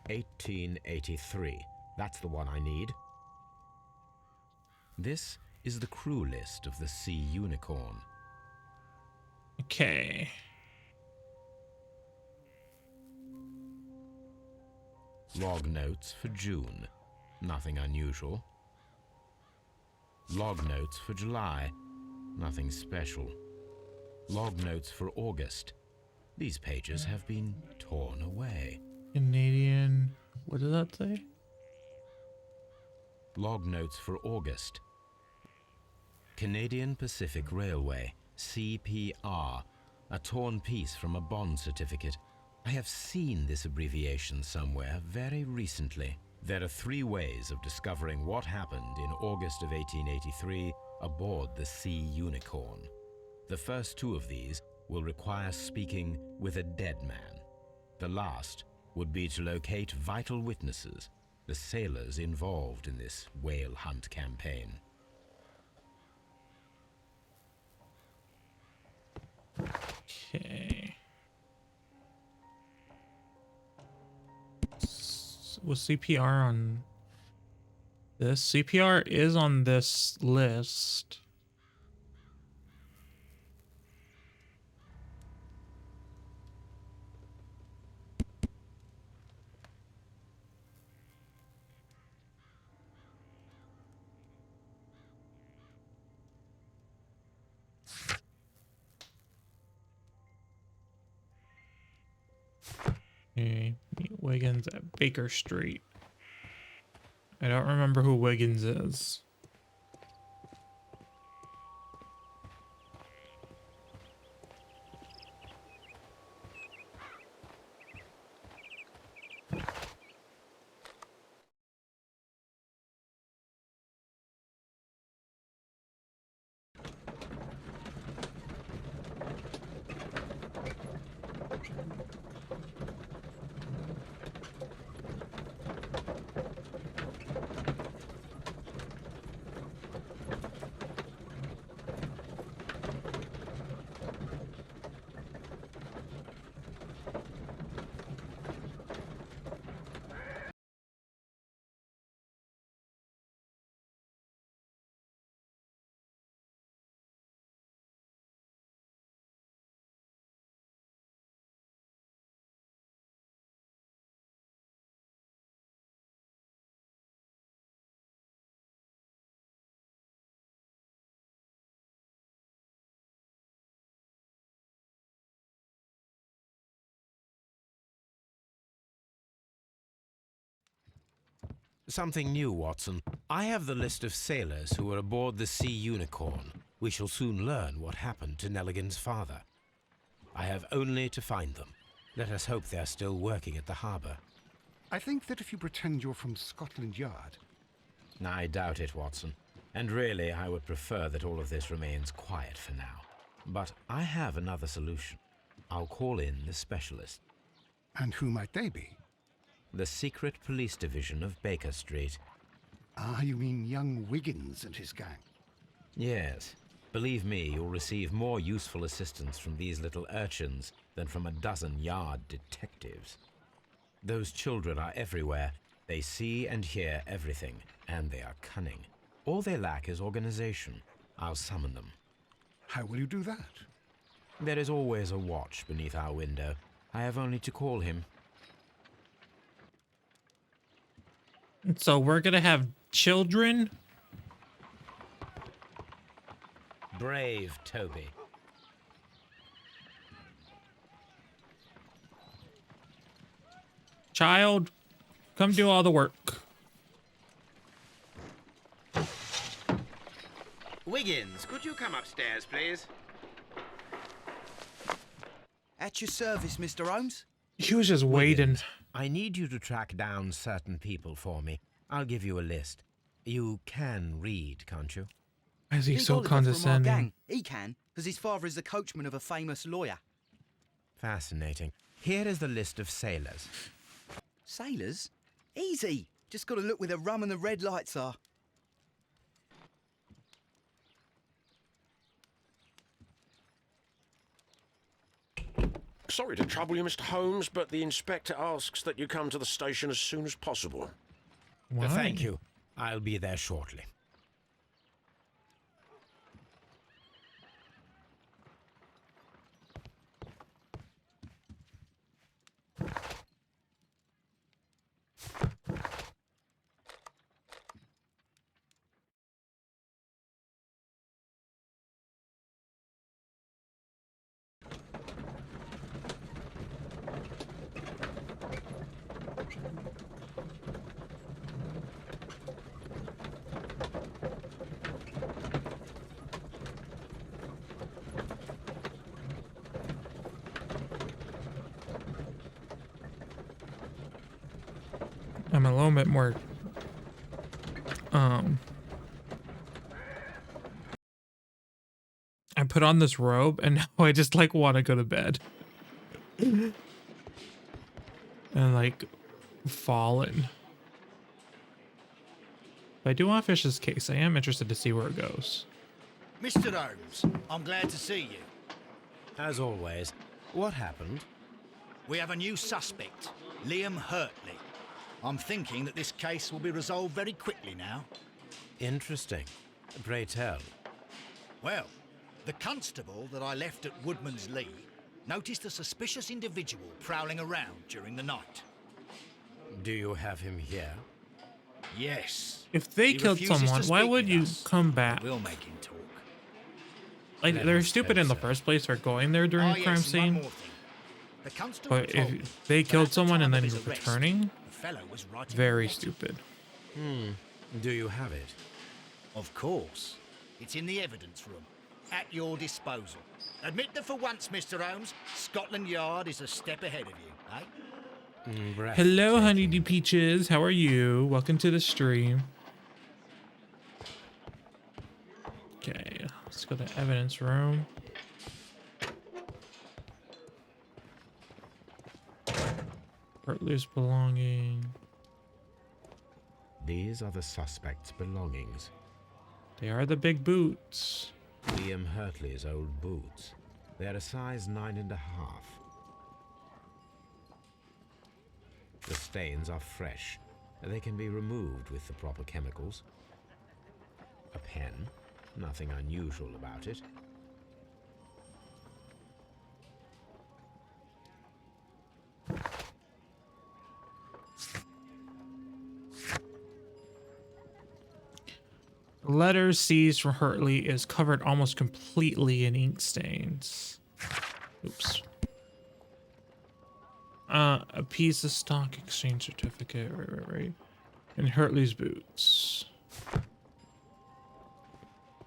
"1883. That's the one I need. This is the crew list of the Sea Unicorn. Okay. Log notes for June. Nothing unusual. Log notes for July. Nothing special. Log notes for August. These pages have been torn away. Canadian. What does that say? Log notes for August. Canadian Pacific Railway, CPR, a torn piece from a bond certificate. I have seen this abbreviation somewhere very recently. There are 3 ways of discovering what happened in August of 1883 aboard the Sea Unicorn. The first 2 of these will require speaking with a dead man. The last would be to locate vital witnesses, the sailors involved in this whale hunt campaign. Okay. Was CPR on this? CPR is on this list. Okay, meet Wiggins at Baker Street. I don't remember who Wiggins is. Something new, Watson. I have the list of sailors who were aboard the Sea Unicorn. We shall soon learn what happened to Nelligan's father. I have only to find them. Let us hope they are still working at the harbour. I think that if you pretend you're from Scotland Yard... I doubt it, Watson. And really, I would prefer that all of this remains quiet for now. But I have another solution. I'll call in the specialist. And who might they be? The secret police division of Baker Street. Ah, you mean young Wiggins and his gang? Yes. Believe me, you'll receive more useful assistance from these little urchins than from a dozen yard detectives. Those children are everywhere. They see and hear everything, and they are cunning. All they lack is organization. I'll summon them. How will you do that? There is always a watch beneath our window. I have only to call him. So we're gonna have children? Brave Toby. Child, come do all the work. Wiggins, could you come upstairs, please? At your service, Mr. Holmes. He was just waiting. Wiggins, I need you to track down certain people for me. I'll give you a list. You can read, can't you? Why is he Think so Oliver from our condescending? gang. He can, because his father is the coachman of a famous lawyer. Fascinating. Here is the list of sailors. Sailors? Easy. Just got to look where the rum and the red lights are. Sorry to trouble you, Mr. Holmes, but the inspector asks that you come to the station as soon as possible. Why? Thank you. I'll be there shortly. I'm a little bit more I put on this robe and now I just like want to go to bed. And like fallen. But I do want to fish this case. I am interested to see where it goes. Mr. Holmes, I'm glad to see you. As always, what happened? We have a new suspect, Liam Hurtley. I'm thinking that this case will be resolved very quickly now. Interesting. Pray tell. Well, the constable that I left at Woodman's Lee noticed a suspicious individual prowling around during the night. Do you have him here? Yes. If they He killed refuses to someone, why speak would with you us. come back? We'll make him talk. Like Let they're us stupid hope in the so. first place for going there during a crime yes, and one scene. more thing. The constable But told me if they that killed at the someone and time then of his arrest, returning, the fellow was writing a very letter. stupid. Do you have it? Of course. It's in the evidence room. At your disposal. Admit that for once, Mr. Holmes, Scotland Yard is a step ahead of you, eh? Hello, Honey D Breathtaking. Peaches. How are you? Welcome to the stream. Okay, let's go to the evidence room. Hurtley's belonging. These are the suspect's belongings. They are the big boots. Liam Hurtley's old boots. They're a size 9.5. The stains are fresh. They can be removed with the proper chemicals. A pen. Nothing unusual about it. The letter seized from Hurtley is covered almost completely in ink stains. Oops. A piece of stock exchange certificate. Right. And Hurtley's boots.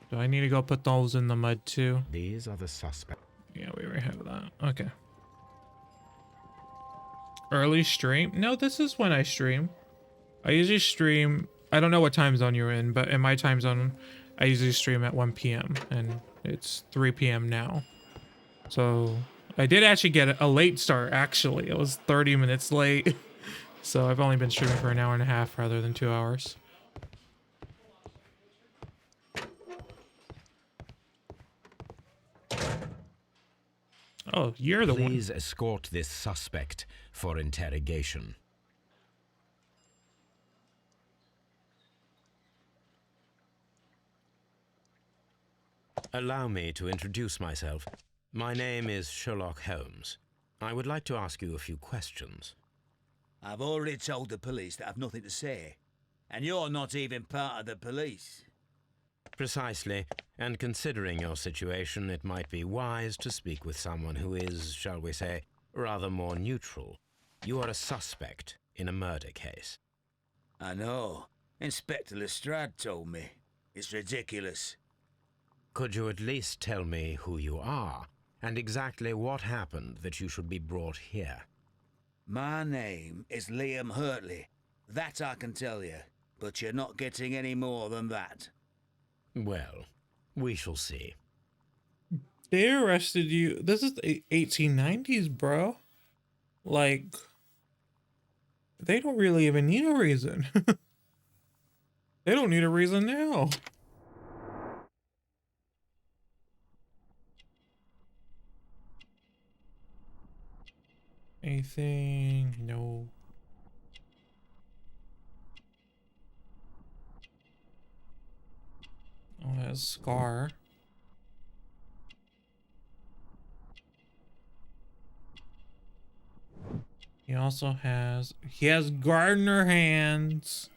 Do I need to go put those in the mud too? These are the suspects. Yeah, we already have that. Okay. Early stream? No, this is when I stream. I usually stream, I don't know what time zone you're in, but in my time zone, I usually stream at 1 p.m. and it's 3 p.m. now. So I did actually get a late start, actually. It was 30 minutes late. So I've only been streaming for an hour and a half rather than 2 hours. Oh, you're the one. Please escort this suspect for interrogation. Allow me to introduce myself. My name is Sherlock Holmes. I would like to ask you a few questions. I've already told the police that I've nothing to say. And you're not even part of the police. Precisely, and considering your situation, it might be wise to speak with someone who is, shall we say, rather more neutral. You are a suspect in a murder case. I know. Inspector Lestrade told me. It's ridiculous. Could you at least tell me who you are, and exactly what happened that you should be brought here? My name is Liam Hurtley. That I can tell you. But you're not getting any more than that. Well, we shall see. They arrested you. This is the 1890s, bro. Like, they don't really even need a reason. They don't need a reason now. Anything? No. Oh, that's Scar. He has gardener hands.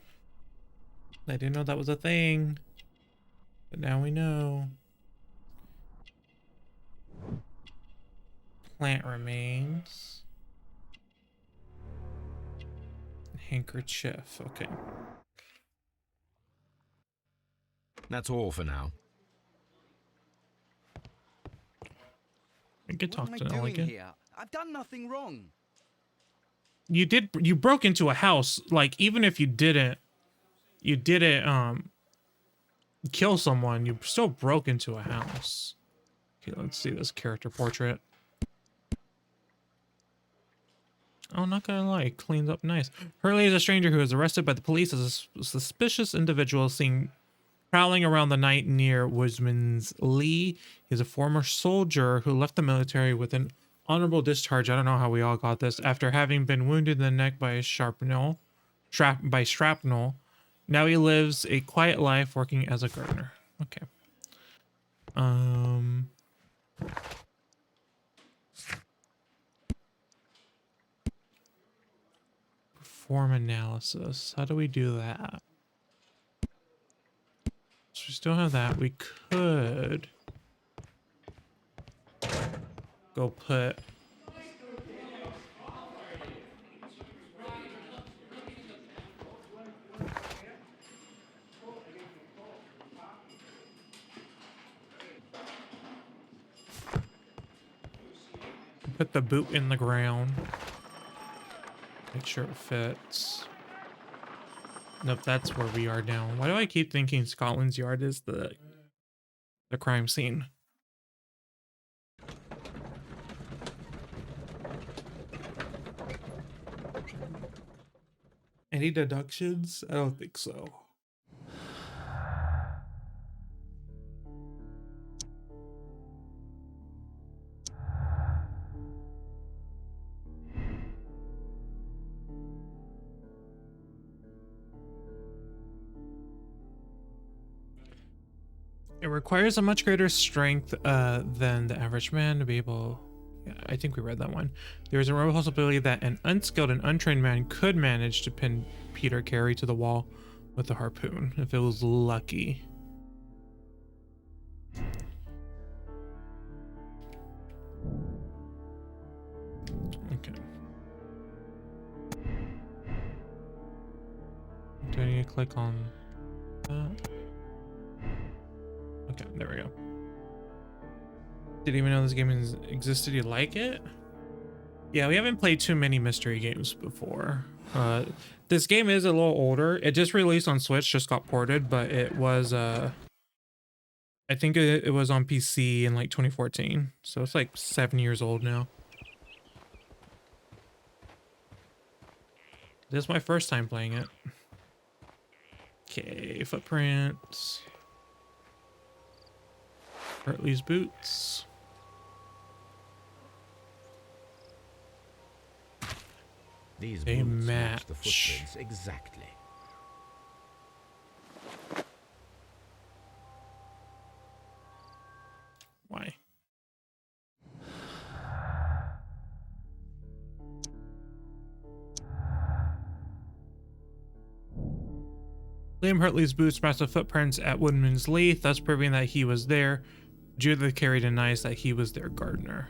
I didn't know that was a thing, but now we know. Plant remains. Handkerchief, okay. That's all for now. I could talk to What am I doing Elegant. here? I've done nothing wrong. You broke into a house. Like, even if you didn't kill someone, you still broke into a house. Okay, let's see this character portrait. Oh, not gonna lie, it cleans up nice. Hurley is a stranger who is arrested by the police as a suspicious individual seen prowling around the night near Woodman's Lee. He's a former soldier who left the military with an honorable discharge. I don't know how we all got this. After having been wounded in the neck by a shrapnel. Now he lives a quiet life working as a gardener. Okay. Perform analysis. How do we do that? So we still have that. We could go put the boot in the ground. Make sure it fits. Nope, that's where we are now. Why do I keep thinking Scotland's Yard is the crime scene? Any deductions? I don't think so. It requires a much greater strength than the average man to be able... Yeah, I think we read that one. There is a real possibility that an unskilled and untrained man could manage to pin Peter Carey to the wall with a harpoon if it was lucky. Okay. Do I click on that. Okay, there we go. Didn't even know this game existed. You like it? Yeah, we haven't played too many mystery games before. This game is a little older. It just released on Switch, just got ported, but it was I think it was on PC in like 2014. So it's like 7 years old now. This is my first time playing it. Okay, footprints. Hartley's boots. These They boots match the match. footprints exactly. Why? Liam Hartley's boots match the footprints at Woodman's Lee, thus proving that he was there. Judith Carey denies that he was their gardener.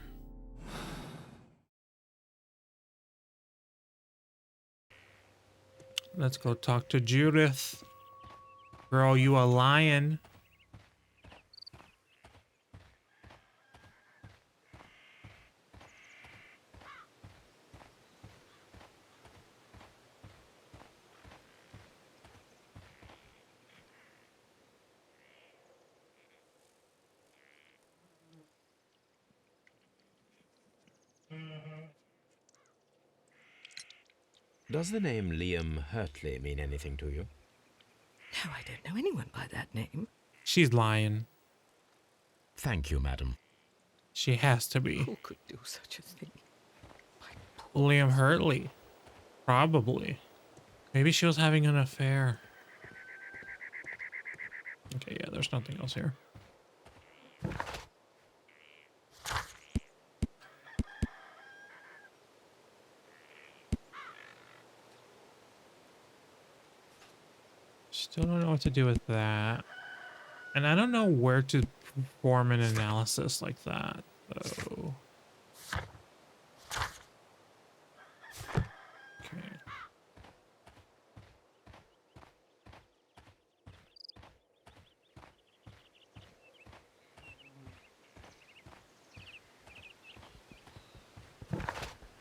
Let's go talk to Judith. Girl, you a lion. Does the name Liam Hurtley mean anything to you? No, I don't know anyone by that name. She's lying. Thank you, madam. She has to be. Who could do such a thing? My poor Liam Hurtley. Probably. Maybe she was having an affair. Okay, yeah, there's nothing else here. Still don't know what to do with that. And I don't know where to perform an analysis like that, though. Okay.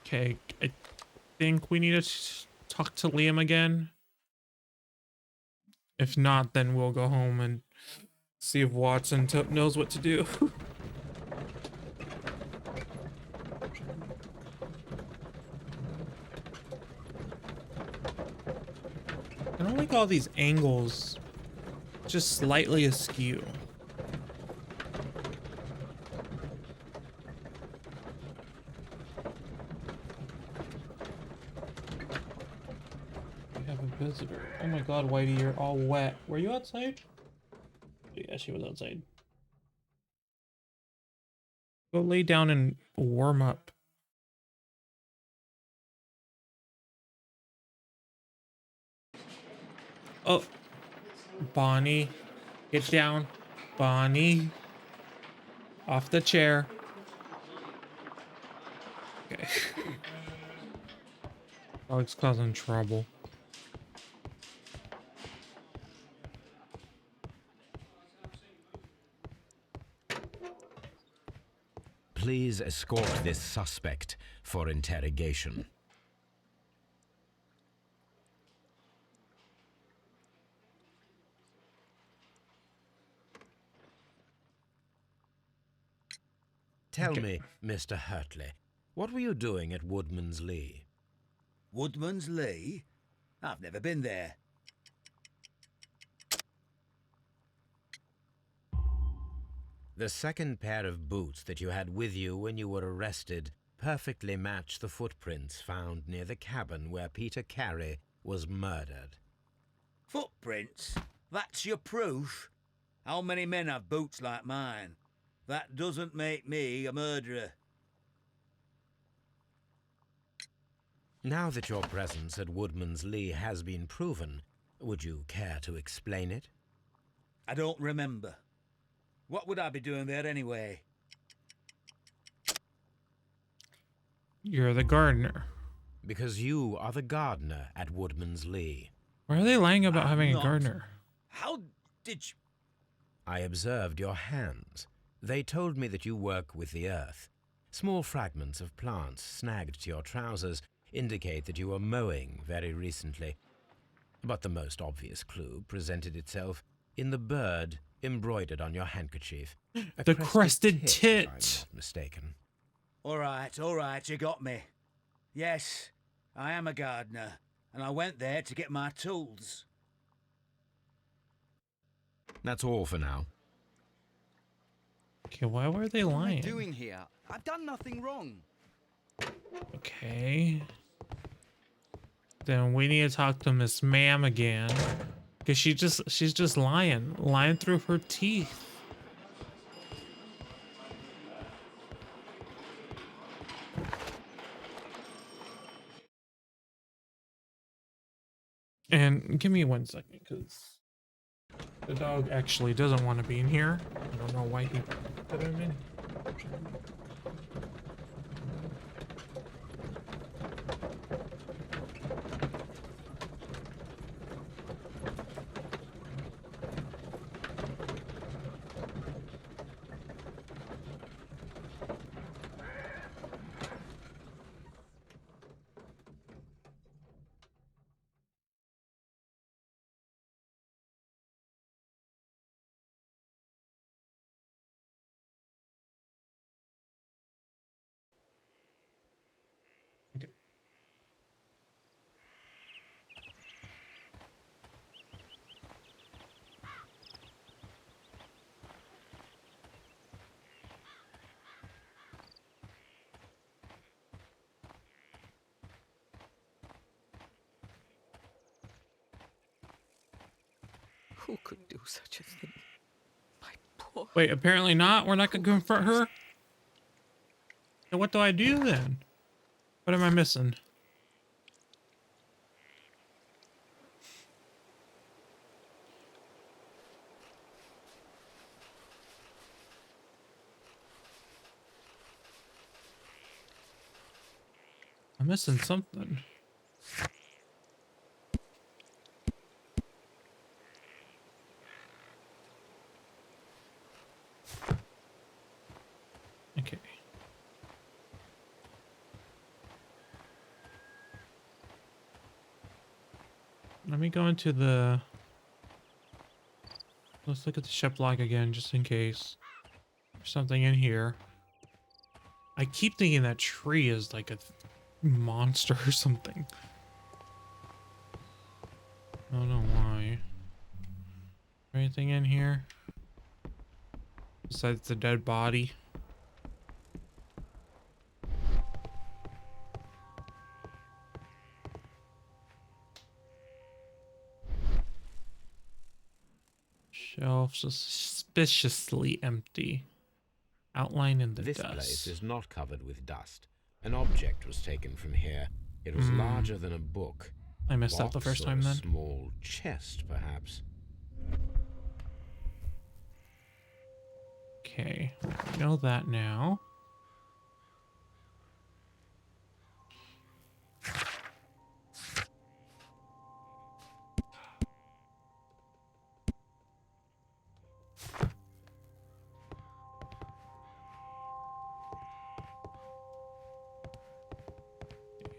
Okay, I think we need to talk to Liam again. If not, then we'll go home and see if Watson knows what to do. I don't like all these angles. Just slightly askew. We have a visitor. Oh my god, Whitey, you're all wet. Were you outside? Yeah, she was outside. Go lay down and warm up. Oh, Bonnie, get down. Bonnie, off the chair. Okay. Dog's causing trouble. Please escort this suspect for interrogation. Tell me, Mr. Hurtley, what were you doing at Woodman's Lee? Woodman's Lee? I've never been there. The second pair of boots that you had with you when you were arrested perfectly match the footprints found near the cabin where Peter Carey was murdered. Footprints? That's your proof? How many men have boots like mine? That doesn't make me a murderer. Now that your presence at Woodman's Lee has been proven, would you care to explain it? I don't remember. What would I be doing there anyway? You're the gardener. Because you are the gardener at Woodman's Lee. Why are they lying about I'm having a not. gardener? How did you... I observed your hands. They told me that you work with the earth. Small fragments of plants snagged to your trousers indicate that you were mowing very recently. But the most obvious clue presented itself in the bird embroidered on your handkerchief. A The crested tit, if I'm tit. not mistaken. All right, you got me. Yes, I am a gardener, and I went there to get my tools. That's all for now. Okay, why were they What am I lying? doing here? I've done nothing wrong. Okay. Then we need to talk to Miss Ma'am again. Cause she's just lying through her teeth. And give me 1 second, cause the dog actually doesn't want to be in here. I don't know why he put him in. Okay. Who could do such a thing? My poor... Wait, apparently not. We're not gonna confront her. So what do I do then? What am I missing? I'm missing something. Okay. Let me go into the... Let's look at the ship log again, just in case. There's something in here. I keep thinking that tree is like a monster or something. I don't know why. Anything in here? Besides the dead body? Shelf suspiciously empty. Outline in the This dust. place is not covered with dust. An object was taken from here. It was larger than a book. I missed that the first Box or time a then. small chest, perhaps. Okay, we know that now.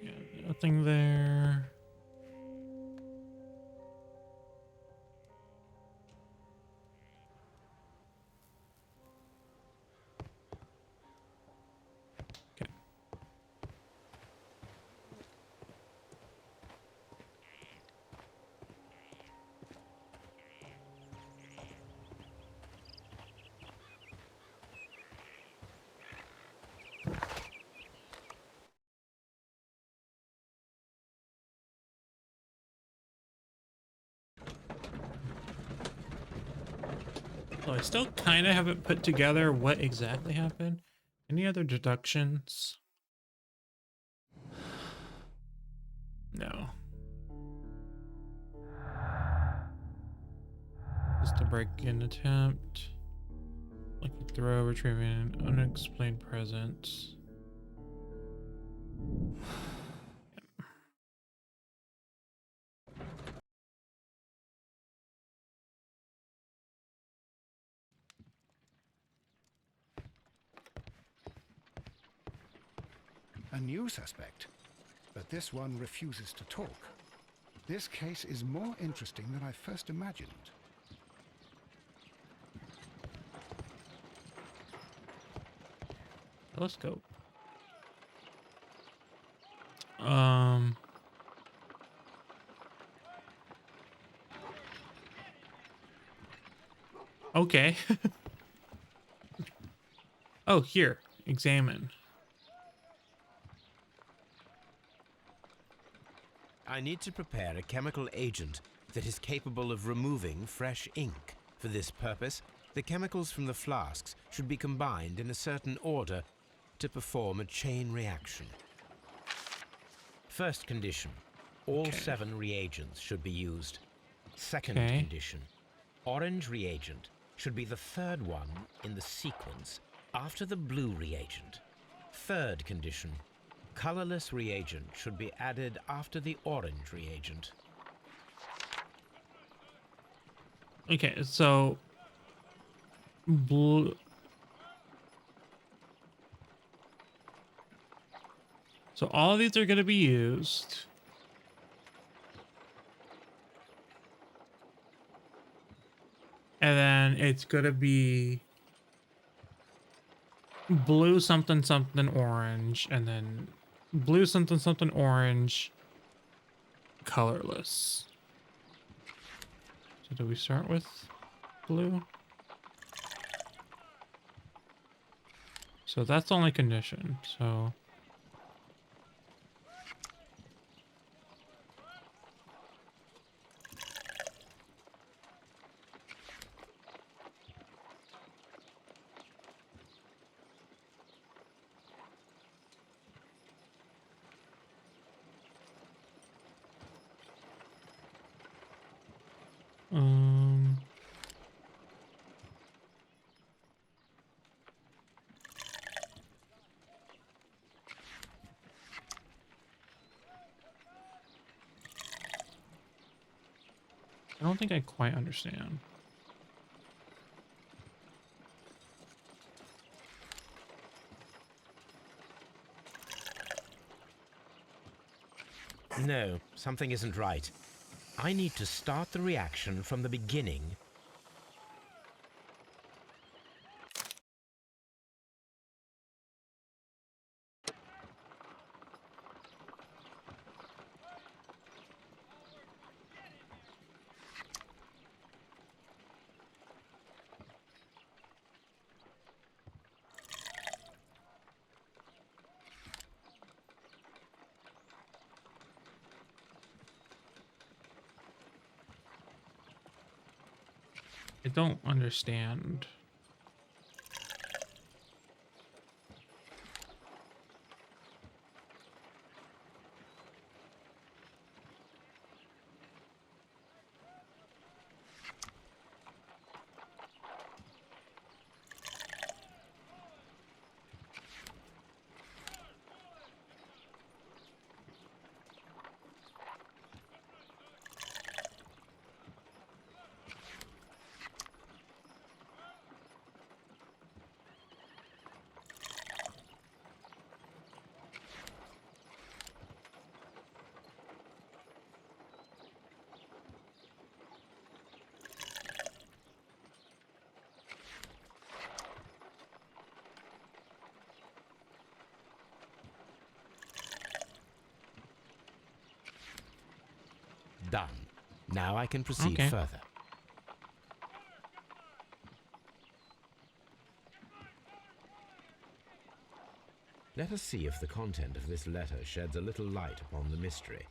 Yeah, nothing there. Okay. So I still kind of haven't put together what exactly happened. Any other deductions? No. Just a break-in attempt. Lucky throw, retrieving an unexplained presence. A new suspect. But this one refuses to talk. This case is more interesting than I first imagined. Let's go. Okay. Oh, here. Examine. I need to prepare a chemical agent that is capable of removing fresh ink. For this purpose, the chemicals from the flasks should be combined in a certain order to perform a chain reaction. First condition, all 7 reagents should be used. Second condition, orange reagent should be the third one in the sequence after the blue reagent. Third condition, colorless reagent should be added after the orange reagent. Okay, so blue. So all of these are going to be used. And then it's going to be blue something something orange, and then blue something something orange, colorless. So do we start with blue? So that's the only condition. So I don't think I quite understand. No, something isn't right. I need to start the reaction from the beginning. I don't understand. Done. Now I can proceed further. Let us see if the content of this letter sheds a little light upon the mystery.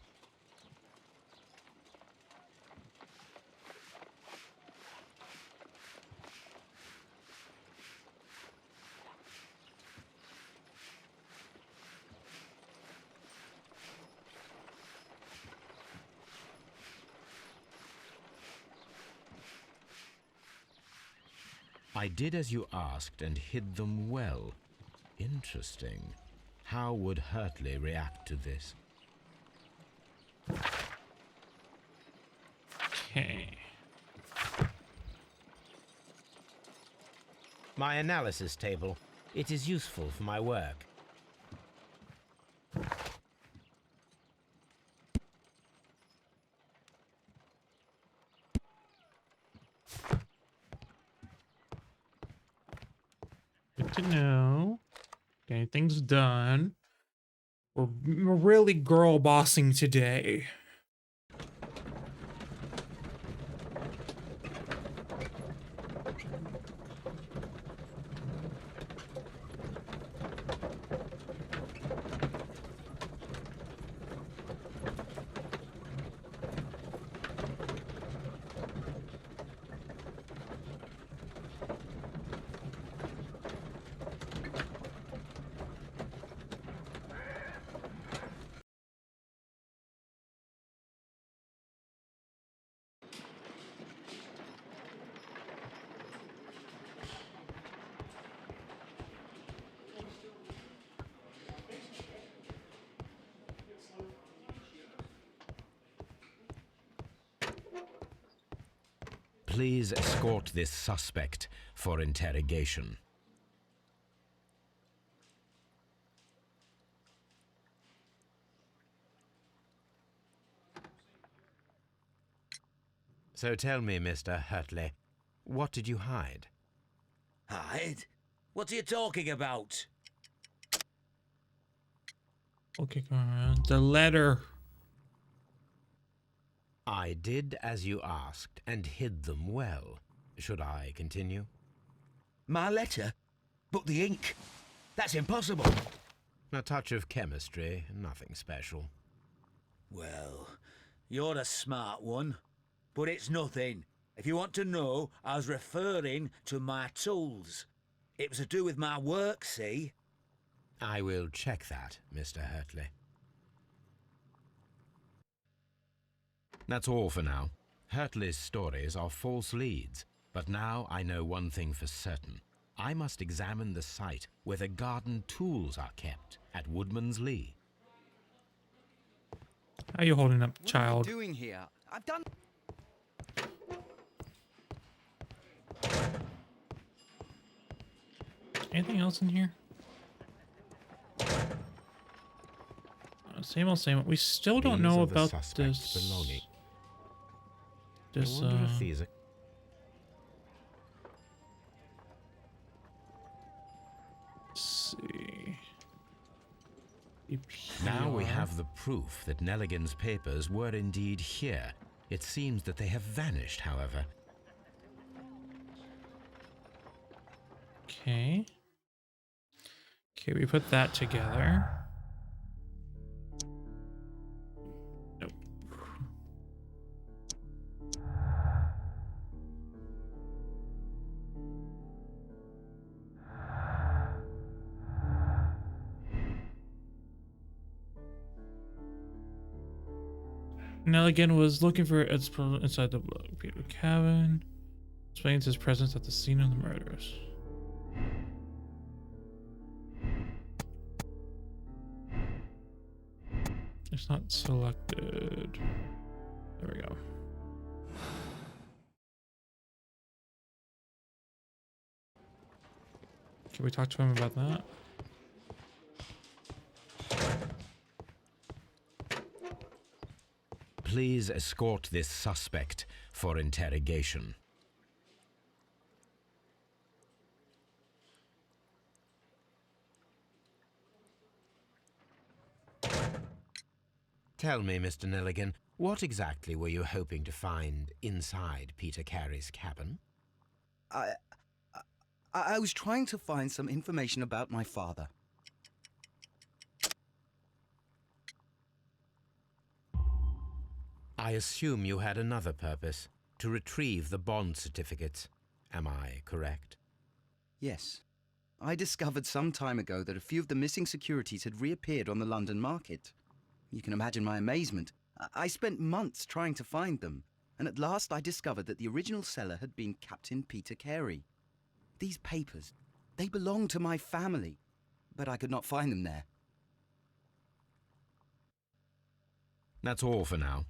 I did as you asked and hid them well. Interesting. How would Hurtley react to this? Okay. My analysis table. It is useful for my work. Okay, things done. We're really girl bossing today. Please escort this suspect for interrogation. So tell me, Mr. Hurtley, what did you hide? Hide? What are you talking about? Okay, go around. The letter. I did as you asked and hid them well. Should I continue? My letter? But the ink? That's impossible. A touch of chemistry, nothing special. Well, you're a smart one. But it's nothing. If you want to know, I was referring to my tools. It was to do with my work, see? I will check that, Mr. Hurtley. That's all for now. Hurtley's stories are false leads, but now I know one thing for certain. I must examine the site where the garden tools are kept at Woodman's Lee. How you holding up, child? What are you doing here? I've done... Anything else in here? Same old, same old. We still don't know about this. Belonging. This, I wonder if these are... Let's see. Now we have the proof that Nelligan's papers were indeed here. It seems that they have vanished, however. Okay. Okay, we put that together. Nope. Nelligan was looking for Ed's inside the Peter cabin. Explains his presence at the scene of the murders. It's not selected. There we go. Can we talk to him about that? Please escort this suspect for interrogation. Tell me, Mr. Nelligan, what exactly were you hoping to find inside Peter Carey's cabin? I was trying to find some information about my father. I assume you had another purpose, to retrieve the bond certificates. Am I correct? Yes. I discovered some time ago that a few of the missing securities had reappeared on the London market. You can imagine my amazement. I spent months trying to find them, and at last I discovered that the original seller had been Captain Peter Carey. These papers, they belong to my family, but I could not find them there. That's all for now.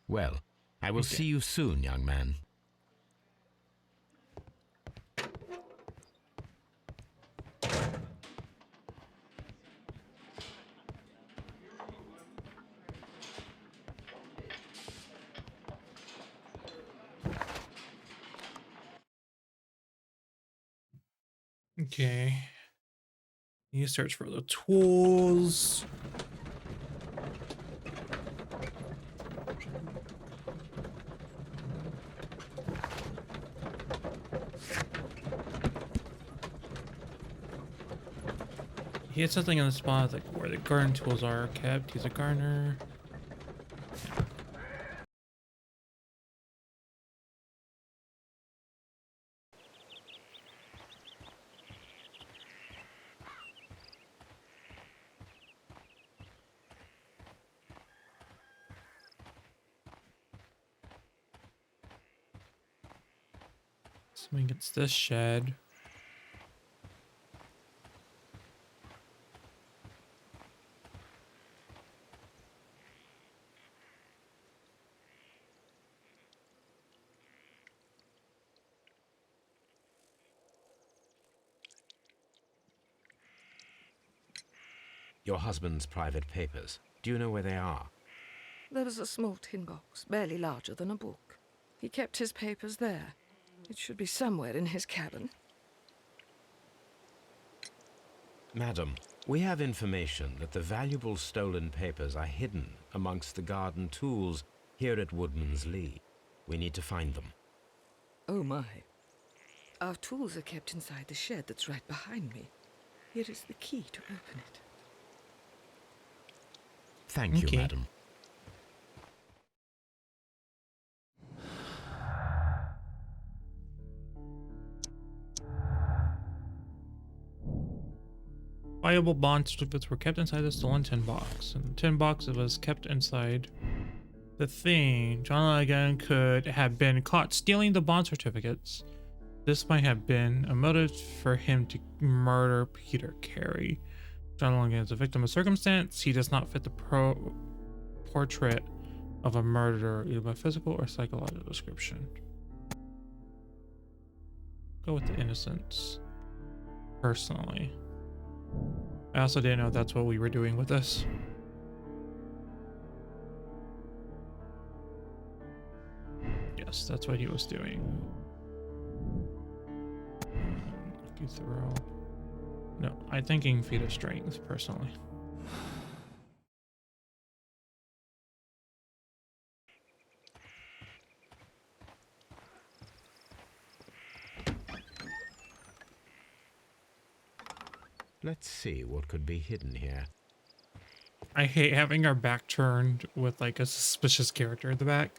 Well, I will see you soon, young man. Okay. You search for the tools. He had something in the spot like where the garden tools are kept. He's a gardener. Something against this shed. Your husband's private papers. Do you know where they are? There was a small tin box, barely larger than a book. He kept his papers there. It should be somewhere in his cabin. Madam, we have information that the valuable stolen papers are hidden amongst the garden tools here at Woodman's Lee. We need to find them. Oh my. Our tools are kept inside the shed that's right behind me. Here is the key to open it. Thank you, madam. Valuable bond certificates were kept inside the stolen tin box. And the tin box was kept inside the thing. John Logan could have been caught stealing the bond certificates. This might have been a motive for him to murder Peter Carey. John Logan is a victim of circumstance. He does not fit the portrait of a murderer, either by physical or psychological description. Go with the innocence. Personally. I also didn't know that's what we were doing with this. Yes, that's what he was doing. Lucky throw. No, I'm thinking feat of strength, personally. Let's see what could be hidden here. I hate having our back turned with like a suspicious character in the back.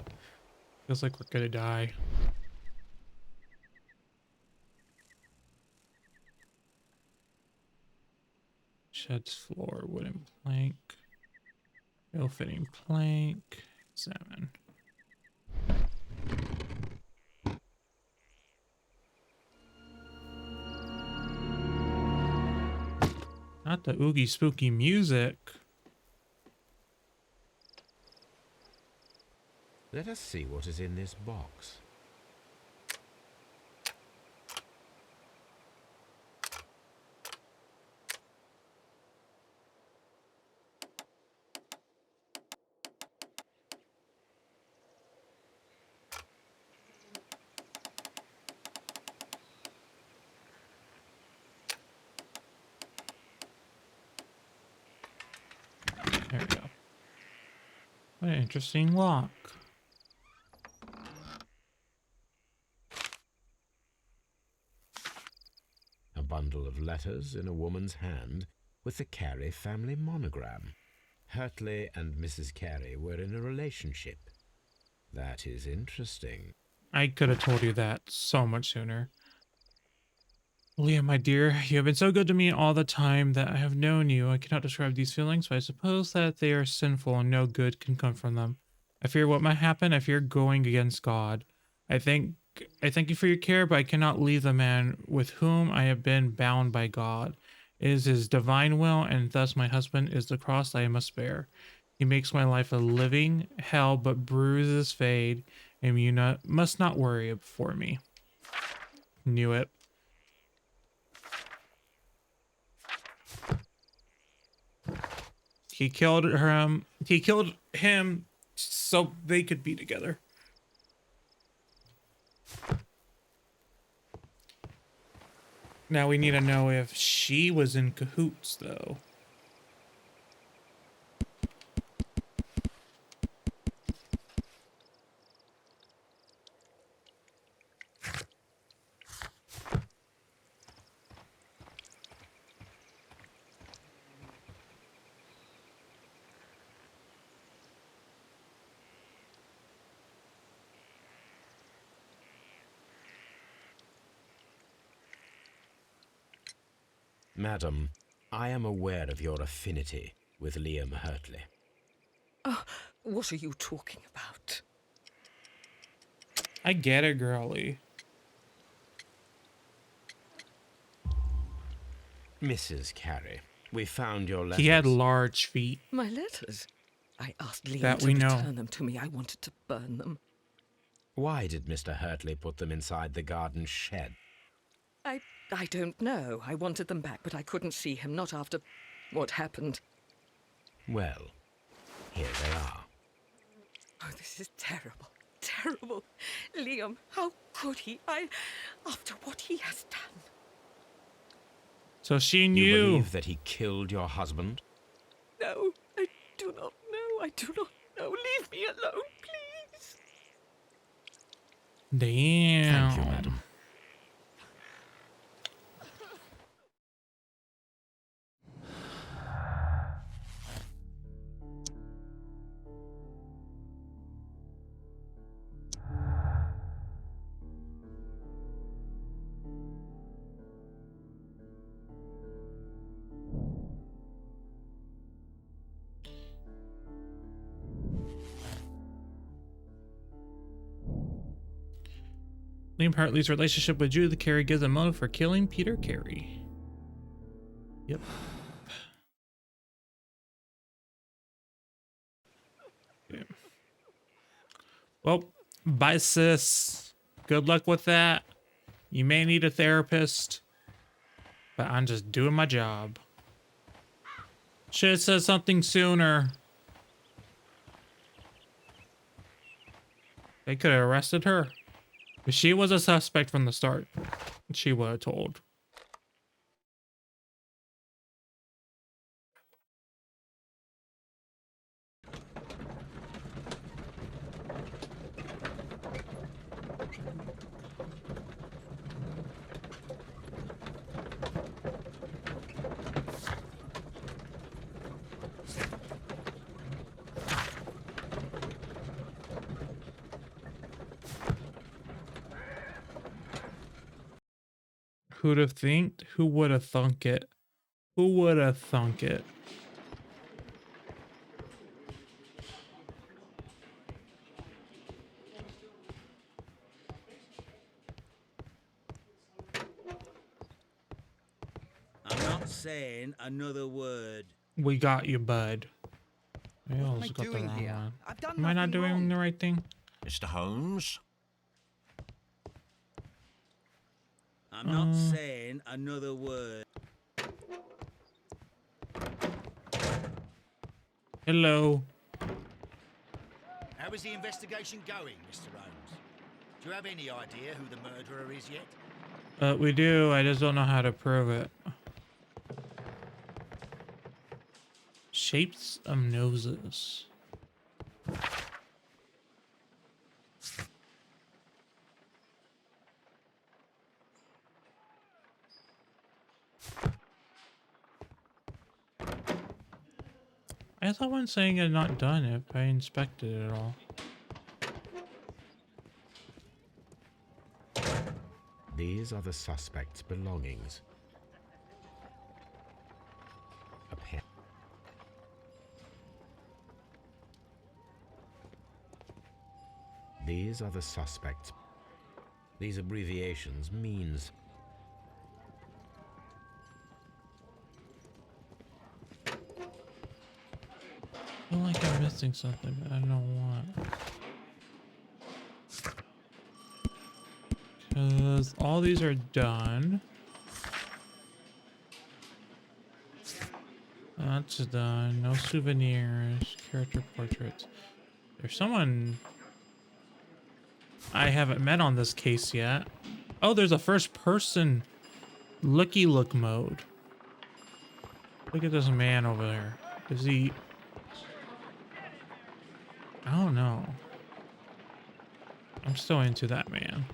Feels like we're gonna die. Shed's floor, wooden plank. Ill-fitting plank. 7. Not the oogie spooky music. Let us see what is in this box. There we go. What an interesting lock. A bundle of letters in a woman's hand with the Carey family monogram. Hurtley and Mrs. Carey were in a relationship. That is interesting. I could have told you that so much sooner. Leah, my dear, you have been so good to me all the time that I have known you. I cannot describe these feelings, but I suppose that they are sinful and no good can come from them. I fear what might happen. I fear going against God. I thank you for your care, but I cannot leave the man with whom I have been bound by God. It is his divine will, and thus my husband is the cross I must bear. He makes my life a living hell, but bruises fade, and you must not worry for me. Knew it. He killed him. He killed him so they could be together. Now we need to know if she was in cahoots, though. Madam, I am aware of your affinity with Liam Hurtley. Oh, what are you talking about? I get it, girlie. Mrs. Carey, we found your letters. He had large feet. My letters? I asked Liam That to we know. return them to me. I wanted to burn them. Why did Mr. Hurtley put them inside the garden shed? I don't know. I wanted them back, but I couldn't see him, not after what happened. Well, here they are. Oh, this is terrible. Terrible. Liam, how could he? After what he has done. So she You knew. believe that he killed your husband? No, I do not know. I do not know. Leave me alone, please. Damn. Thank you, madam. Liam Hartley's relationship with Judith Carey gives a motive for killing Peter Carey. Yep. Okay. Well, bye, sis. Good luck with that. You may need a therapist, but I'm just doing my job. Should have said something sooner. They could have arrested her. If she was a suspect from the start, she would have told. Who'd have thinked? Who would have thunk it? Who would have thunk it? I'm not saying another word. We got you, bud. I What am almost I got the doing wrong here? one. I've done Am I not nothing doing wrong. the right thing? Mr. Holmes? I'm not saying another word. Hello. How is the investigation going, Mr. Holmes? Do you have any idea who the murderer is yet? We do. I just don't know how to prove it. Shapes of noses. I thought when saying I'm not done if I inspected it all. These are the suspect's belongings. A pen. These are the suspects. These abbreviations means. I feel like I'm missing something, but I don't know what. Because all these are done. That's done. No souvenirs. Character portraits. There's someone I haven't met on this case yet. Oh, there's a first person looky look mode. Look at this man over there. Is he... I don't know. I'm still into that man.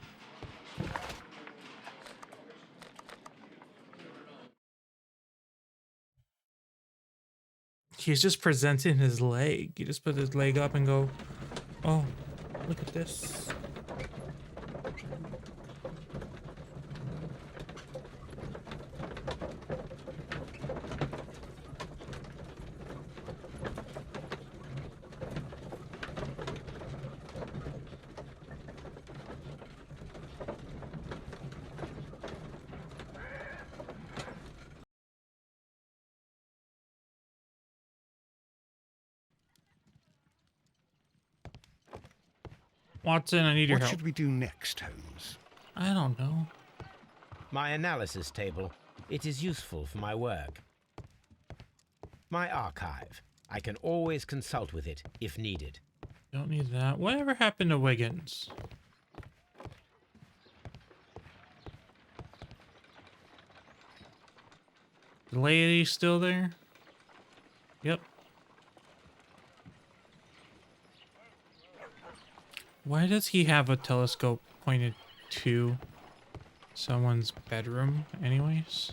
He's just presenting his leg. You just put his leg up and go, oh, look at this. Watson, I need your What help. should we do next, Holmes? I don't know. My analysis table. It is useful for my work. My archive. I can always consult with it if needed. Don't need that. Whatever happened to Wiggins? The lady still there? Yep. Why does he have a telescope pointed to someone's bedroom anyways?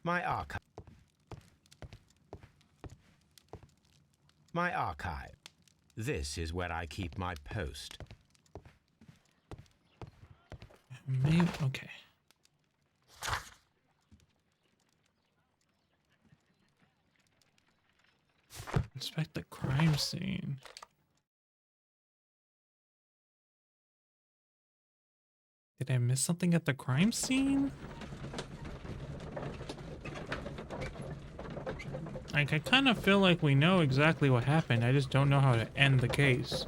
My archive. My archive. This is where I keep my post. Maybe, okay. Inspect the crime scene. Did I miss something at the crime scene? Like, I kind of feel like we know exactly what happened. I just don't know how to end the case.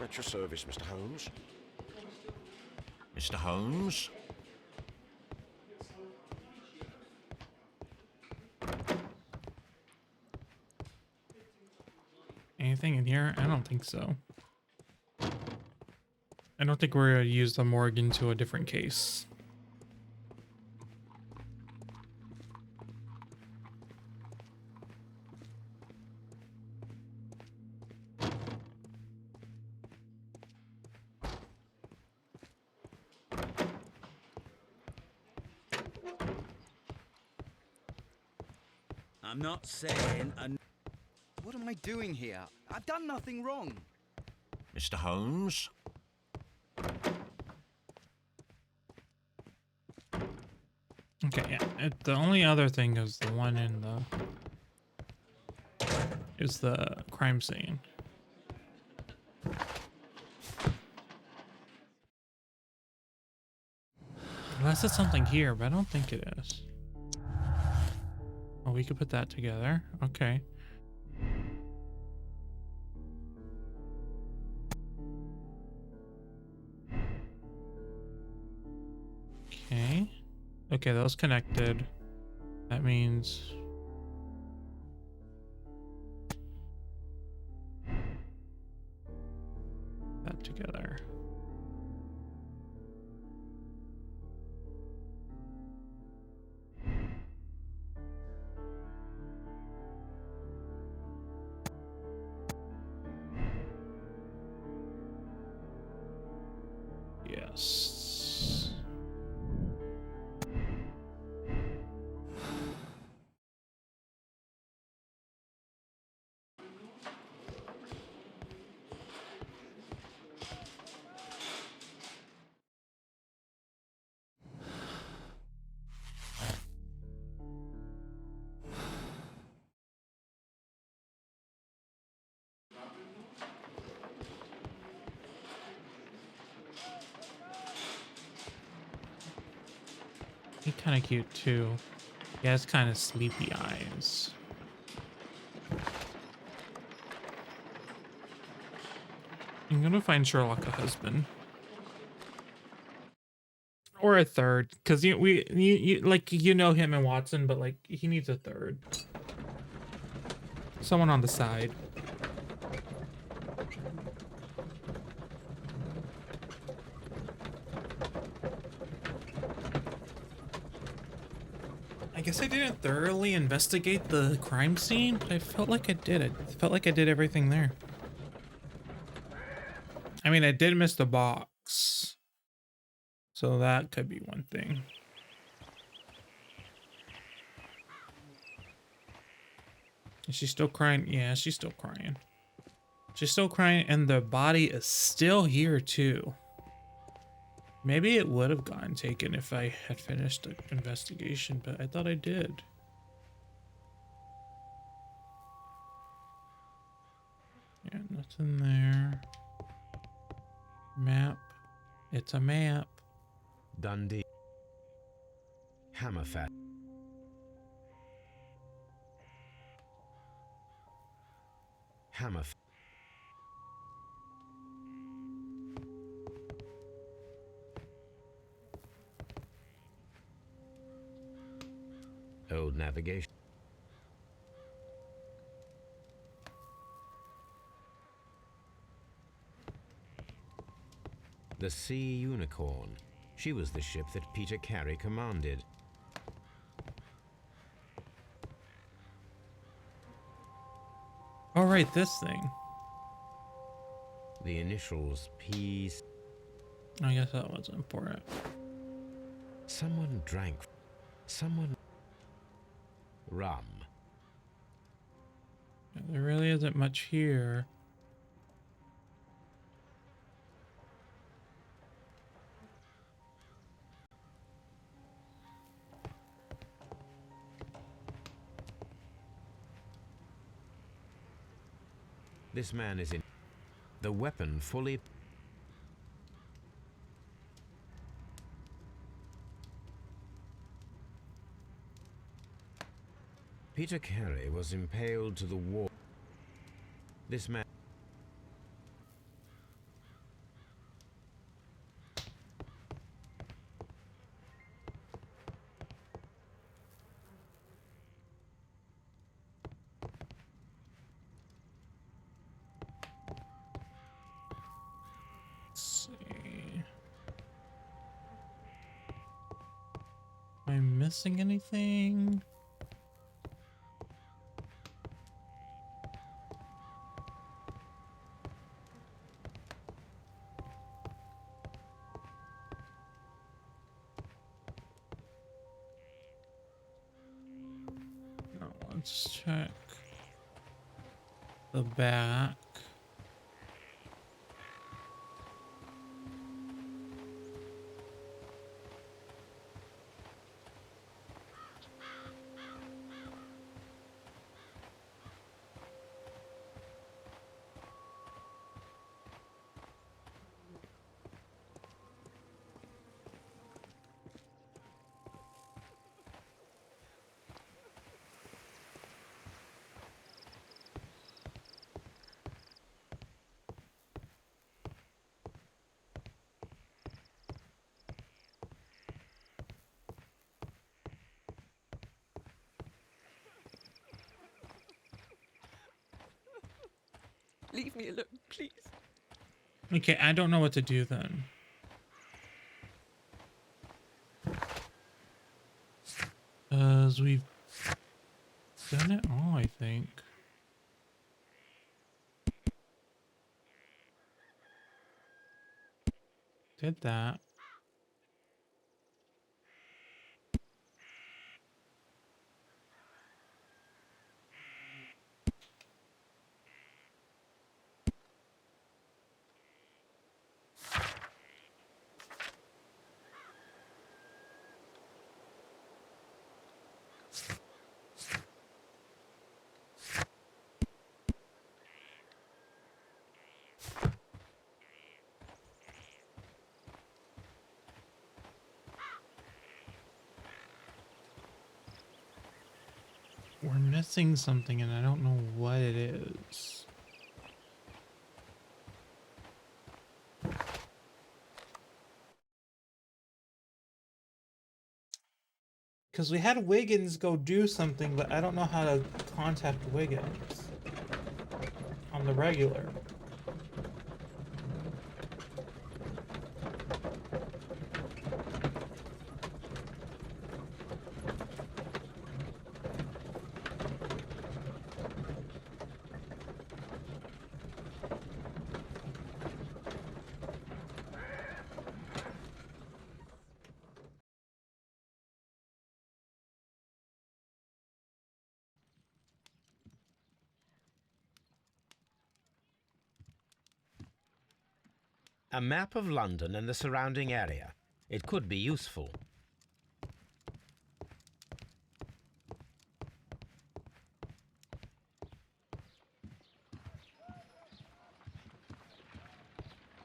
At your service, Mr. Holmes. Mr. Holmes? Anything in here? I don't think so. I don't think we're gonna use the morgue into a different case. I'm not saying What am I doing here? I've done nothing wrong. Mr. Holmes? Okay, yeah. The only other thing is the one in the crime scene. Unless it's something here, but I don't think it is. Oh, we could put that together. Okay. Okay. Okay, those connected. That means... that together. Yes. He kind of cute too. He has kind of sleepy eyes. I'm gonna find Sherlock a husband. Or a third, because you know him and Watson, but like he needs a third. Someone on the side. I guess I didn't thoroughly investigate the crime scene, but I felt like I did it. I felt like I did everything there. I mean, I did miss the box. So that could be one thing. Is she still crying? Yeah, she's still crying. She's still crying, and the body is still here too. Maybe it would have gotten taken if I had finished the investigation, but I thought I did. Yeah, nothing there. Map. It's a map. Dundee. Hammerfat. Hammerfat. Old navigation. The Sea Unicorn. She was the ship that Peter Carey commanded. All right, this thing. The initials P. I guess that was important. Someone drank. Someone. Rum. There really isn't much here. This man is in. The weapon fully. Peter Carey was impaled to the wall. This man. Let's see. Am I missing anything? No, let's check the back. Leave me alone, please. Okay, I don't know what to do then. As we've done it all, I think. Did that. we're missing something and I don't know what it is. Because we had Wiggins go do something, but I don't know how to contact Wiggins on the regular. A map of London and the surrounding area. It could be useful.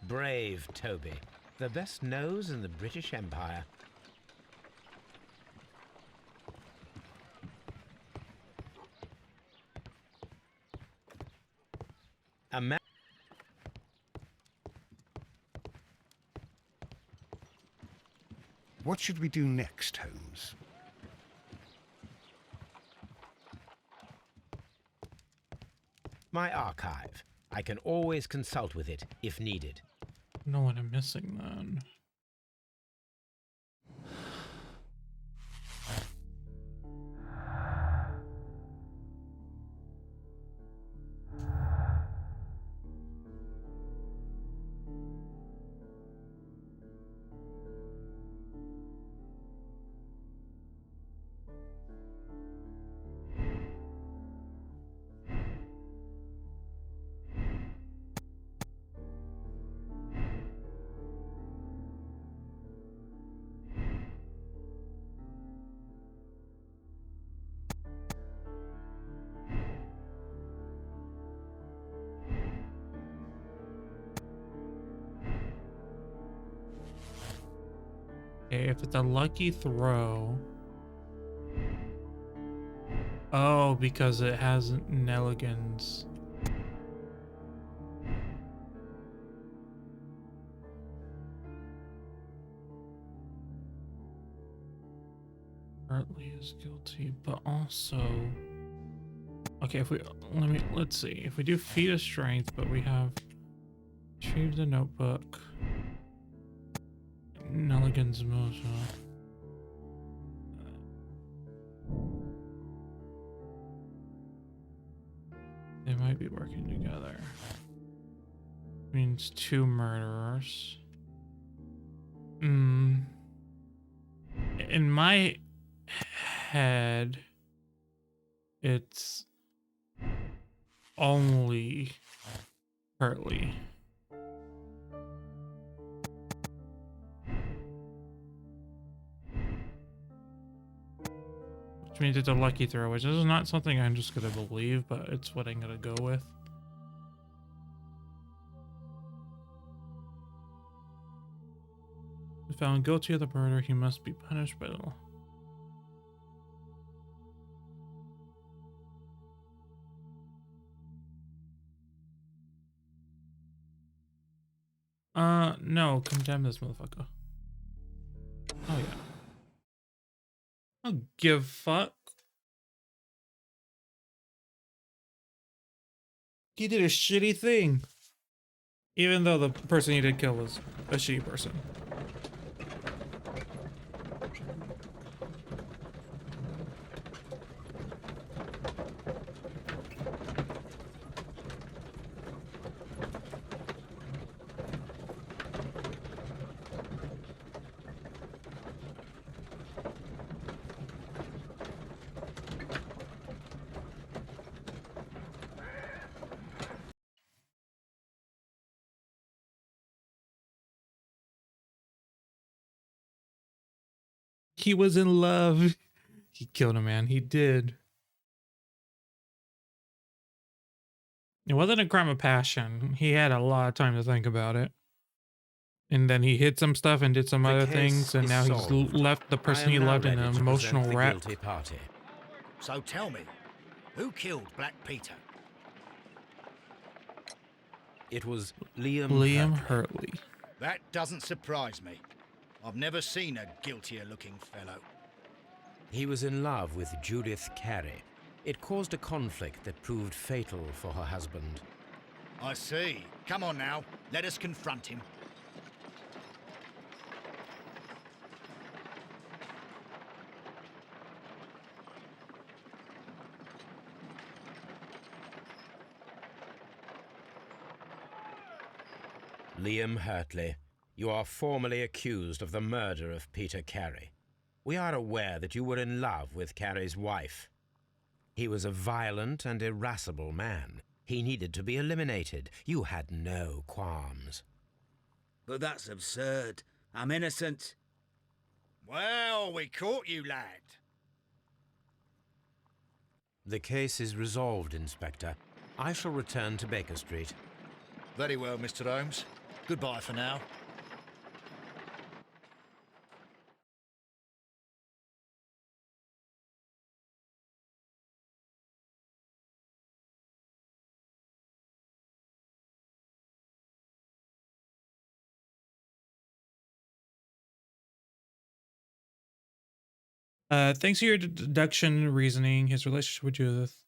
Brave Toby. The best nose in the British Empire. A map. What should we do next, Holmes? My archive. I can always consult with it if needed. Know what I'm missing then. Okay, if it's a lucky throw. Oh, because it has Nelligan's. Hartley is guilty, but also. Okay, if we let's see. If we do feat of strength, but we have retrieve the notebook. Nelligan's motion. They might be working together. Means two murderers. In my head, it's only Hartley. Which means it's a lucky throw, which is not something I'm just gonna believe, but it's what I'm gonna go with. If found guilty of the murder, he must be punished by the law. No, condemn this motherfucker. Oh yeah. I don't give a fuck. He did a shitty thing. Even though the person he did kill was a shitty person. He was in love. He killed a man. He did. It wasn't a crime of passion. He had a lot of time to think about it. And then he hid some stuff and did some other things, and now he's left the person he loved in an emotional wreck. So tell me, Who killed Black Peter? It was Liam Liam Hurtley. Hurtley. That doesn't surprise me. I've never seen a guiltier-looking fellow. He was in love with Judith Carey. It caused a conflict that proved fatal for her husband. I see. Come on now, let us confront him. Liam Hurtley, you are formally accused of the murder of Peter Carey. We are aware that you were in love with Carey's wife. He was a violent and irascible man. He needed to be eliminated. You had no qualms. But that's absurd. I'm innocent. Well, we caught you, lad. The case is resolved, Inspector. I shall return to Baker Street. Very well, Mr. Holmes. Goodbye for now. Thanks to your deduction reasoning, his relationship with Judith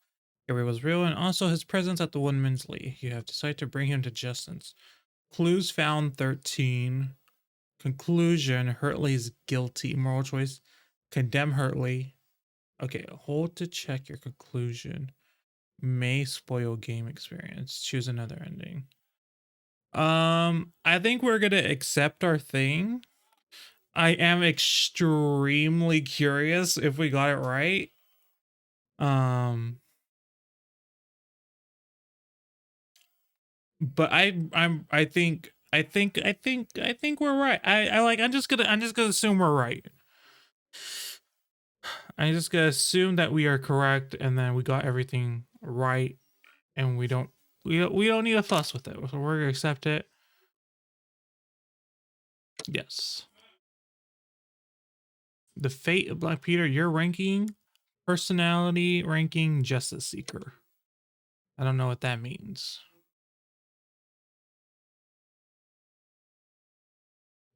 Carey was real, and also his presence at the Woodman's Lee. You have decided to bring him to justice. Clues found 13. Conclusion: Hurtley's guilty. Moral choice: condemn Hurtley. Okay, hold to check your conclusion. May spoil game experience. Choose another ending. I think we're gonna accept our thing. I am extremely curious if we got it right. But I think we're right. I'm just gonna assume we're right. I'm just gonna assume that we are correct, and then we got everything right, and we don't need to fuss with it. So we're gonna accept it. Yes. The fate of Black Peter, your ranking, personality ranking, justice seeker. I don't know what that means.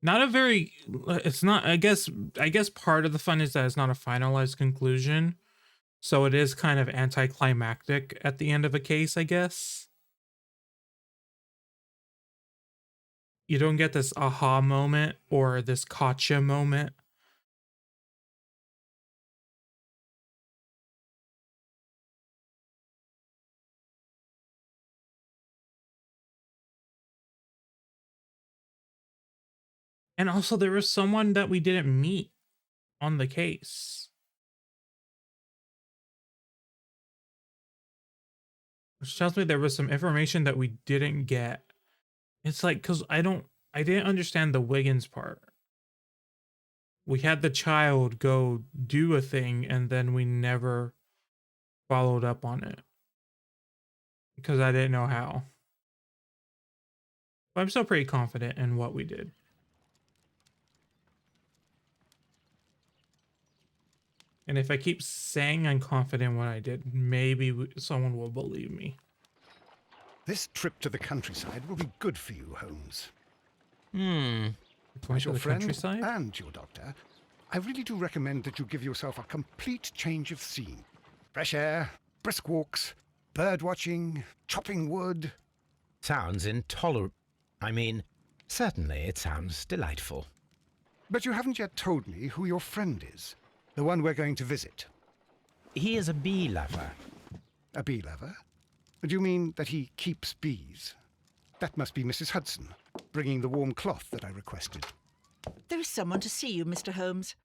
Not a very, it's not, I guess part of the fun is that it's not a finalized conclusion. So it is kind of anticlimactic at the end of a case, I guess. You don't get this aha moment or this gotcha moment. And also there was someone that we didn't meet on the case. Which tells me there was some information that we didn't get. It's like, cause I didn't understand the Wiggins part. We had the child go do a thing and then we never followed up on it. Because I didn't know how. But I'm still pretty confident in what we did. And if I keep saying I'm confident in what I did, maybe someone will believe me. This trip to the countryside will be good for you, Holmes. Going As to your the friend countryside? and your doctor, I really do recommend that you give yourself a complete change of scene. Fresh air, brisk walks, bird watching, chopping wood. Sounds intolerable. I mean, certainly it sounds delightful. But you haven't yet told me who your friend is. The one we're going to visit. He is a bee lover. A bee lover? Do you mean that he keeps bees? That must be Mrs. Hudson, bringing the warm cloth that I requested. There is someone to see you, Mr. Holmes.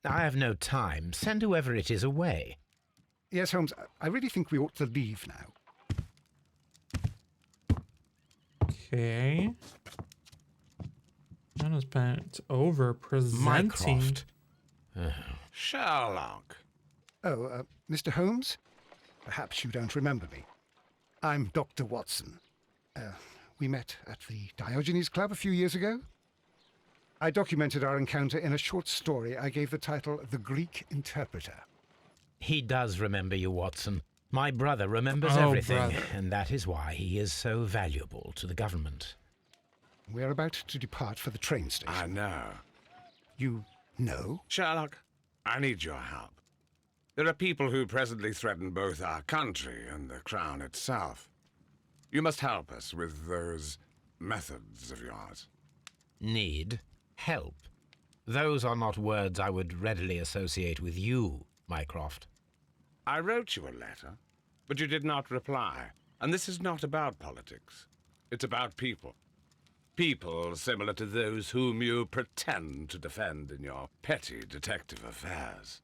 I have no time. Send whoever it is away. Yes, Holmes, I really think we ought to leave now. Okay. That has been over presenting. Mycroft. Sherlock. Oh, Mr. Holmes? Perhaps you don't remember me. I'm Dr. Watson. We met at the Diogenes Club a few years ago. I documented our encounter in a short story I gave the title The Greek Interpreter. He does remember you, Watson. My brother remembers Oh, everything, brother. and that is why he is so valuable to the government. We're about to depart for the train station. I know. You know? Sherlock, I need your help. There are people who presently threaten both our country and the Crown itself. You must help us with those methods of yours. Need? Help? Those are not words I would readily associate with you, Mycroft. I wrote you a letter, but you did not reply. And this is not about politics. It's about people. People similar to those whom you pretend to defend in your petty detective affairs.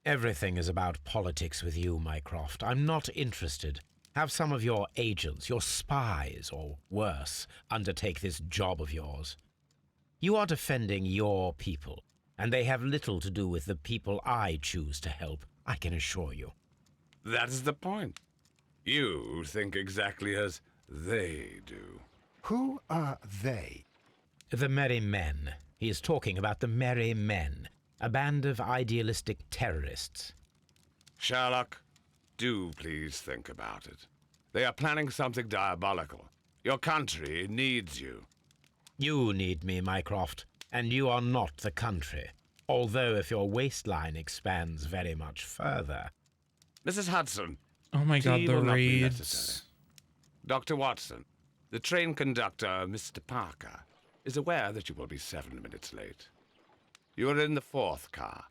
Everything is about politics with you, Mycroft. I'm not interested. Have some of your agents, your spies, or worse, undertake this job of yours. You are defending your people, and they have little to do with the people I choose to help, I can assure you. That is the point. You think exactly as they do. Who are they? The Merry Men. He is talking about the Merry Men, a band of idealistic terrorists. Sherlock, do please think about it. They are planning something diabolical. Your country needs you. You need me, Mycroft, and you are not the country. Although if your waistline expands very much further. Mrs. Hudson. Oh my god, tea the will not be raids. necessary. Dr. Watson, the train conductor, Mr. Parker, is aware that you will be 7 minutes late. You are in the 4th car.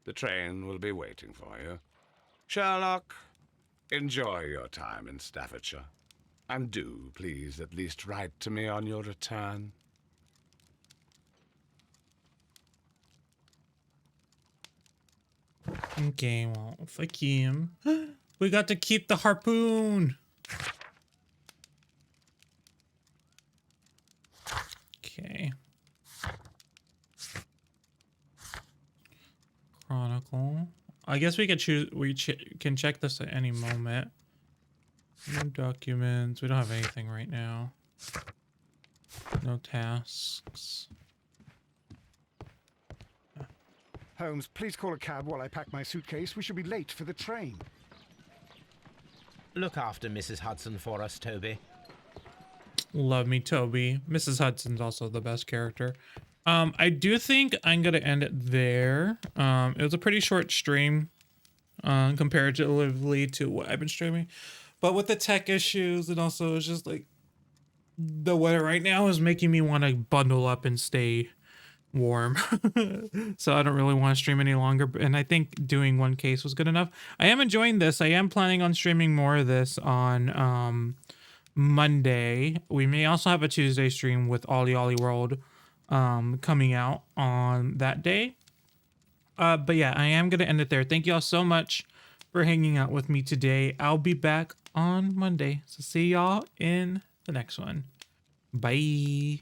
The train will be waiting for you. Sherlock, enjoy your time in Staffordshire. And do, please, at least write to me on your return. Okay, well, fuck him. We got to keep the harpoon. Okay. Chronicle. I guess we could choose. Can check this at any moment. No documents. We don't have anything right now. No tasks. Holmes, please call a cab while I pack my suitcase. We should be late for the train. Look after Mrs. Hudson for us, Toby. Love me, Toby. Mrs. Hudson's also the best character. I do think I'm gonna end it there. It was a pretty short stream, comparatively to what I've been streaming, but with the tech issues and also it's just like the weather right now is making me want to bundle up and stay warm. So I don't really want to stream any longer, and I think doing one case was good enough. I am enjoying this. I am planning on streaming more of this on Monday. We may also have a Tuesday stream with Ollie Ollie World coming out on that day. But yeah, I am gonna end it there. Thank you all so much for hanging out with me today. I'll be back on Monday, so see y'all in the next one. Bye.